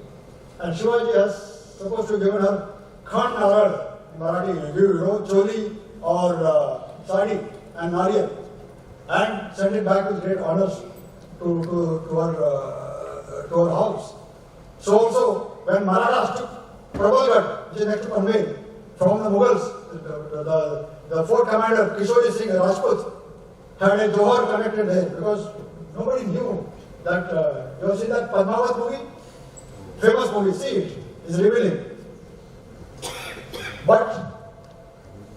And Shivaji has supposed to have given her Khan Narar in Marathi, choli or sari and nariyal, and sent it back with great honors to her house. So also, when Marathas took Prabalgarh, which is next to Unveiled, from the Mughals, the fort commander Kishori Singh Rajput had a Johar connected there, because nobody knew that, you have seen that Padmavat movie? Famous movie, see it, is revealing. But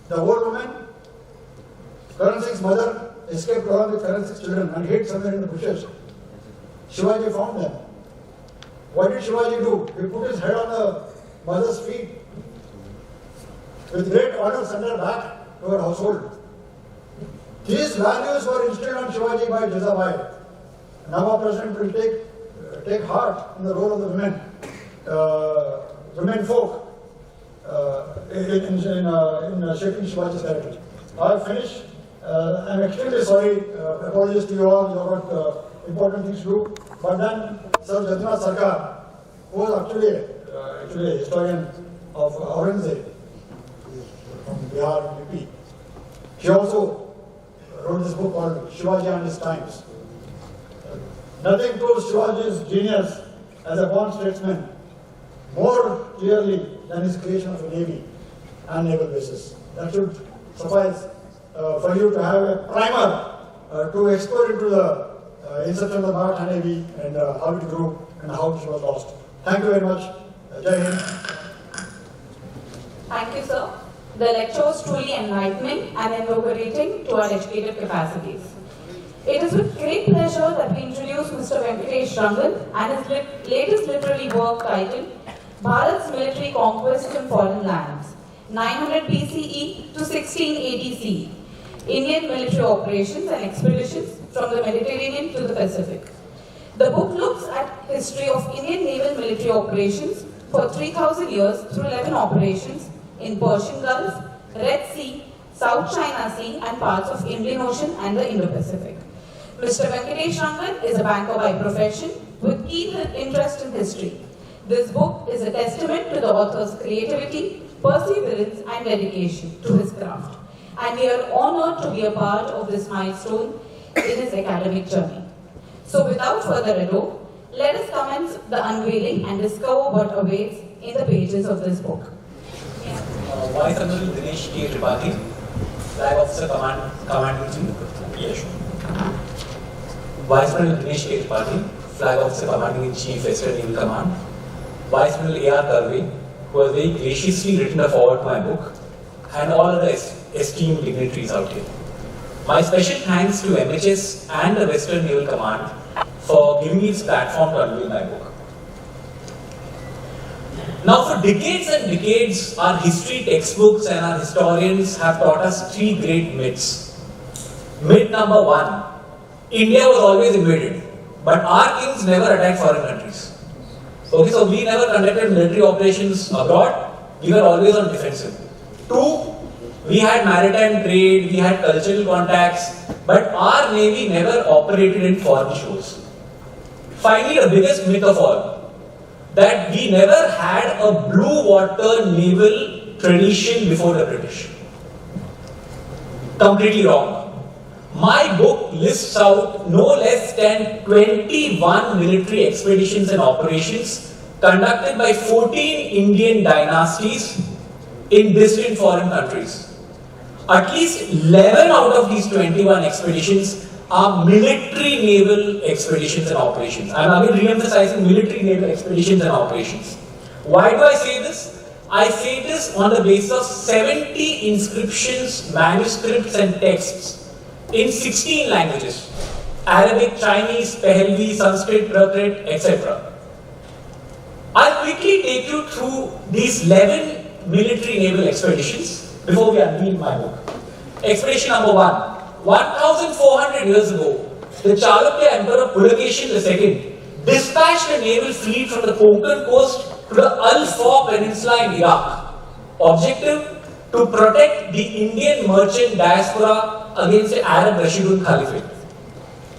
the old woman, Karan Singh's mother, escaped along with Karan Singh's children and hid somewhere in the bushes. Shivaji found them. What did Shivaji do? He put his head on the mother's feet. With great honor, sent her back to her household. These values were instilled on Shivaji by Jizabai. Now our president will take heart in the role of the women folk. in shaping Shivaji's character. I have finished. I'm extremely sorry. Apologies to you all. You have got important things to do. But then, Sir Jagnath Sarkar, who was actually a historian of Aurangzeb from Bihar, UP, he also wrote this book called Shivaji and His Times. Nothing proves Shivaji's genius as a born statesman more clearly than his creation of a navy and naval bases. That should suffice for you to have a primer to explore into the inception of the Maratha Navy and how it grew and how it was lost. Thank you very much. Jai Hind. Thank you, sir. The lecture was truly enlightening and invigorating to our educative capacities. It is with great pleasure that we introduce Mr. Venkatesh Rangan and his latest literary work titled Bharat's Military Conquests in Foreign Lands, 900 BCE to 16 AD CE, Indian military operations and expeditions from the Mediterranean to the Pacific. The book looks at history of Indian naval military operations for 3,000 years through 11 operations in Persian Gulf, Red Sea, South China Sea and parts of Indian Ocean and the Indo-Pacific. Mr. Venkatesh Rangan is a banker by profession with keen interest in history. This book is a testament to the author's creativity, perseverance and dedication to his craft. And we are honored to be a part of this milestone in his academic journey. So without further ado, let us commence the unveiling and discover what awaits in the pages of this book. Vice Admiral Dinesh K. Tripathi, Flag Officer Commanding Chief. Vice Admiral Dinesh K. Tripathi, Flag Officer Commanding in Chief, Western Naval Command. Vice Admiral A.R. Karve, who has very graciously written a foreword to my book, and all other esteemed dignitaries out here. My special thanks to MHS and the Western Naval Command for giving me this platform to unveil my book. Now, for decades and decades, our history textbooks and our historians have taught us three great myths. Myth number one, India was always invaded, but our kings never attacked foreign countries. Okay, so we never conducted military operations abroad, we were always on defensive. Two, we had maritime trade, we had cultural contacts, but our navy never operated in foreign shores. Finally, the biggest myth of all, that we never had a blue water naval tradition before the British. Completely wrong. My book lists out no less than 21 military expeditions and operations conducted by 14 Indian dynasties in distant foreign countries. At least 11 out of these 21 expeditions are military naval expeditions and operations. I am again re-emphasizing military naval expeditions and operations. Why do I say this? I say this on the basis of 70 inscriptions, manuscripts and texts in 16 languages: Arabic, Chinese, Pahlavi, Sanskrit, Prakrit, etc. I'll quickly take you through these 11 military naval expeditions before we unveil my book. Expedition number 1. 1,400 years ago, the Chalukya Emperor Pulakeshin II dispatched a naval fleet from the Konkan coast to the Al-Faw Peninsula in Iraq. Objective: to protect the Indian merchant diaspora against the Arab Rashidun Caliphate.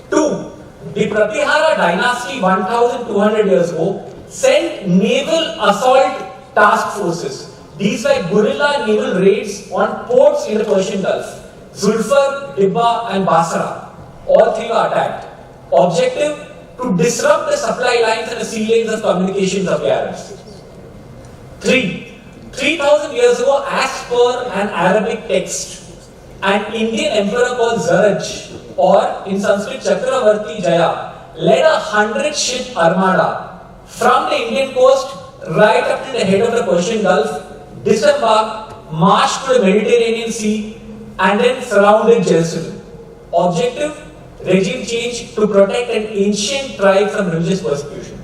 2. The Pratihara dynasty 1,200 years ago sent naval assault task forces. These were guerrilla naval raids on ports in the Persian Gulf. Zulfar, Dibba and Basra. All three were attacked. Objective: to disrupt the supply lines and the sea lanes of communications of the Arabs. 3. 3,000 years ago, as per an Arabic text, an Indian emperor called Zaraj, or in Sanskrit Chakravarti Jaya, led a 100-ship armada from the Indian coast right up to the head of the Persian Gulf, disembarked, marched to the Mediterranean Sea, and then surrounded Jerusalem. Objective: regime change to protect an ancient tribe from religious persecution.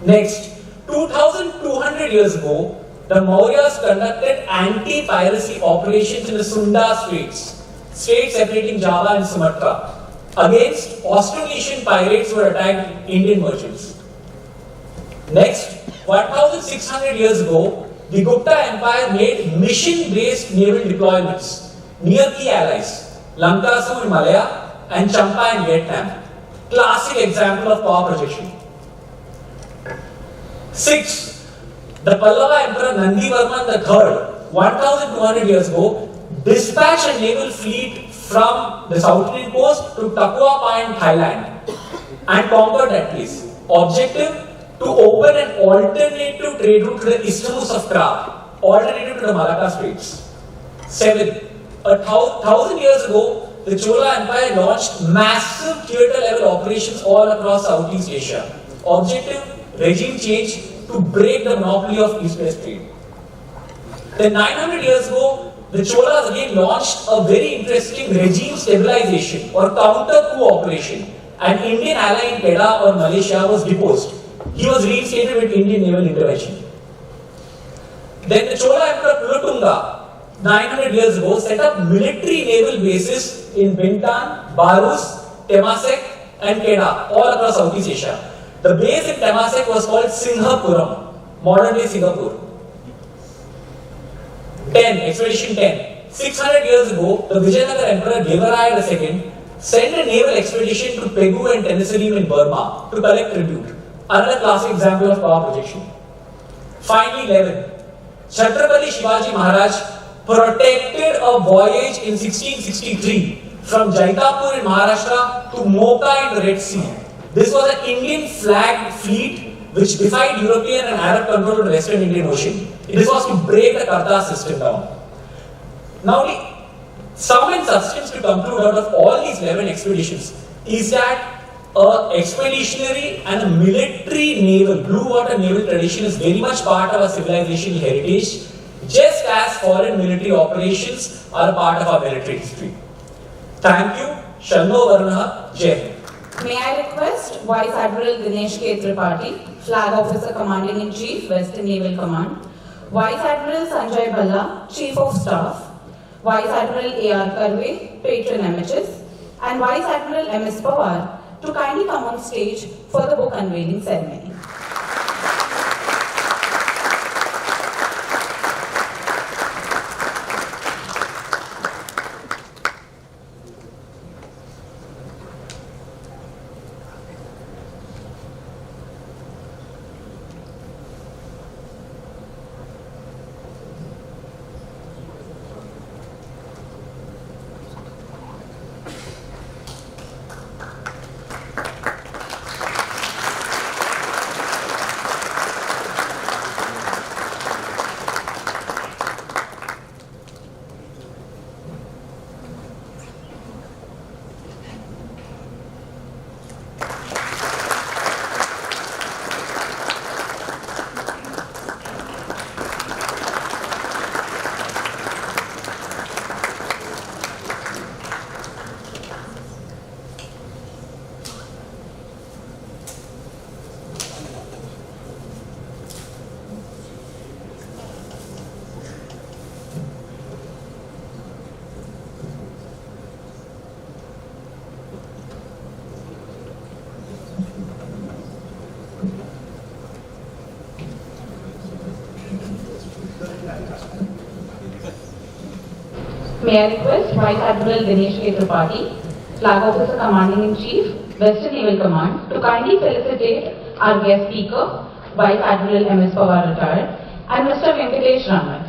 Next, 2,200 years ago, the Mauryas conducted anti-piracy operations in the Sunda Straits, states separating Java and Sumatra, against Austronesian pirates who had attacked Indian merchants. Next, 1,600 years ago, the Gupta Empire made mission-based naval deployments near key allies, Lankasu in Malaya and Champa in Vietnam. Classic example of power projection. 6. The Pallava Emperor Nandivarman III, 1200 years ago, dispatched a naval fleet from the South Indian coast to Takua Pa in Thailand and conquered that place. Objective: to open an alternative trade route to the Isthmus of Kra, alternative to the Malacca Straits. 7. 1,000 years ago, the Chola Empire launched massive theatre-level operations all across Southeast Asia. Objective: regime change to break the monopoly of East-West trade. Then 900 years ago, the Cholas again launched a very interesting regime stabilization or counter-coup operation. An Indian ally in Kedah or Malaysia was deposed. He was reinstated with Indian naval intervention. Then the Chola Emperor Kulotunga, 900 years ago, set up military naval bases in Bintan, Barus, Temasek and Kedah, all across Southeast Asia. The base in Temasek was called Singhapuram, modern day Singapore. 10. Expedition 10. 600 years ago, the Vijayanagar Emperor Devaraya II sent a naval expedition to Pegu and Tenasserim in Burma to collect tribute. Another classic example of power projection. Finally, 11. Chhatrapati Shivaji Maharaj protected a voyage in 1663 from Jaitapur in Maharashtra to Mocha in the Red Sea. This was an Indian flagged fleet which defied European and Arab control of the Western Indian Ocean. This was to break the Karta system down. Now, the sum and substance to conclude out of all these 11 expeditions is that an expeditionary and a military naval, blue water naval tradition is very much part of our civilizational heritage, just as foreign military operations are a part of our military history. Thank you. Shalno Varuna, Jai Hind. May I request Vice Admiral Dinesh K. Tripathi, Flag Officer Commanding in Chief, Western Naval Command, Vice Admiral Sanjay Balla, Chief of Staff, Vice Admiral A.R. Karve, Patron Emeritus, and Vice Admiral MS Pawar to kindly come on stage for the book unveiling ceremony. May I request Vice Admiral Dinesh K. Tripathi, Flag Officer Commanding in Chief, Western Naval Command, to kindly felicitate our guest speaker, Vice Admiral MS Pawar retired, and Mr. Venkatesh Rangan.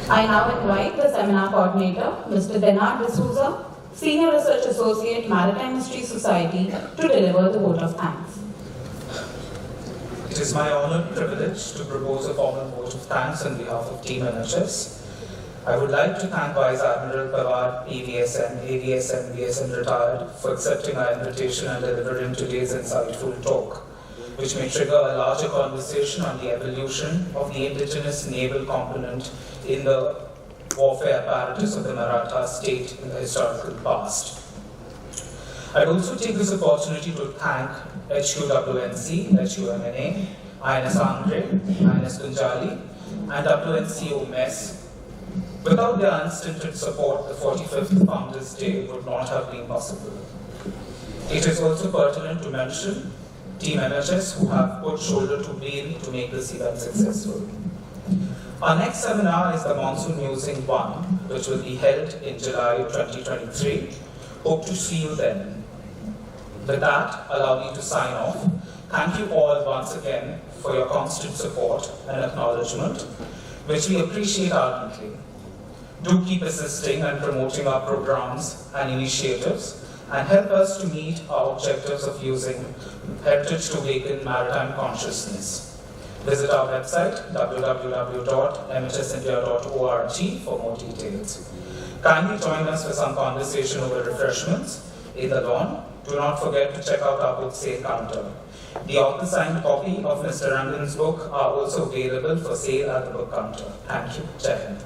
I now invite the seminar coordinator, Mr. Bernard D'Souza, Senior Research Associate, Maritime History Society, to deliver the vote of thanks. It is my honor and privilege to propose a formal vote of thanks on behalf of Team NHS. I would like to thank Vice Admiral Pawar, PVSM, AVSM, VSM retired, for accepting our invitation and delivering today's insightful talk, which may trigger a larger conversation on the evolution of the indigenous naval component in the warfare apparatus of the Maratha state in the historical past. I'd also take this opportunity to thank HQWNC, HUMNA, INS Angre, INS Gunjali, and WNCO MES. Without their unstinted support, the 45th Founders' Day would not have been possible. It is also pertinent to mention Team NHS who have put shoulder to wheel to make this event successful. Our next seminar is the Monsoon Musing 1, which will be held in July 2023. Hope to see you then. With that, allow me to sign off. Thank you all once again for your constant support and acknowledgement, which we appreciate ardently. Do keep assisting and promoting our programs and initiatives and help us to meet our objectives of using heritage to awaken maritime consciousness. Visit our website www.mhsindia.org for more details. Kindly join us for some conversation over refreshments in the lawn. Do not forget to check out our book sale counter. The author-signed copy of Mr. Rangan's book are also available for sale at the book counter. Thank you. Jai Hind.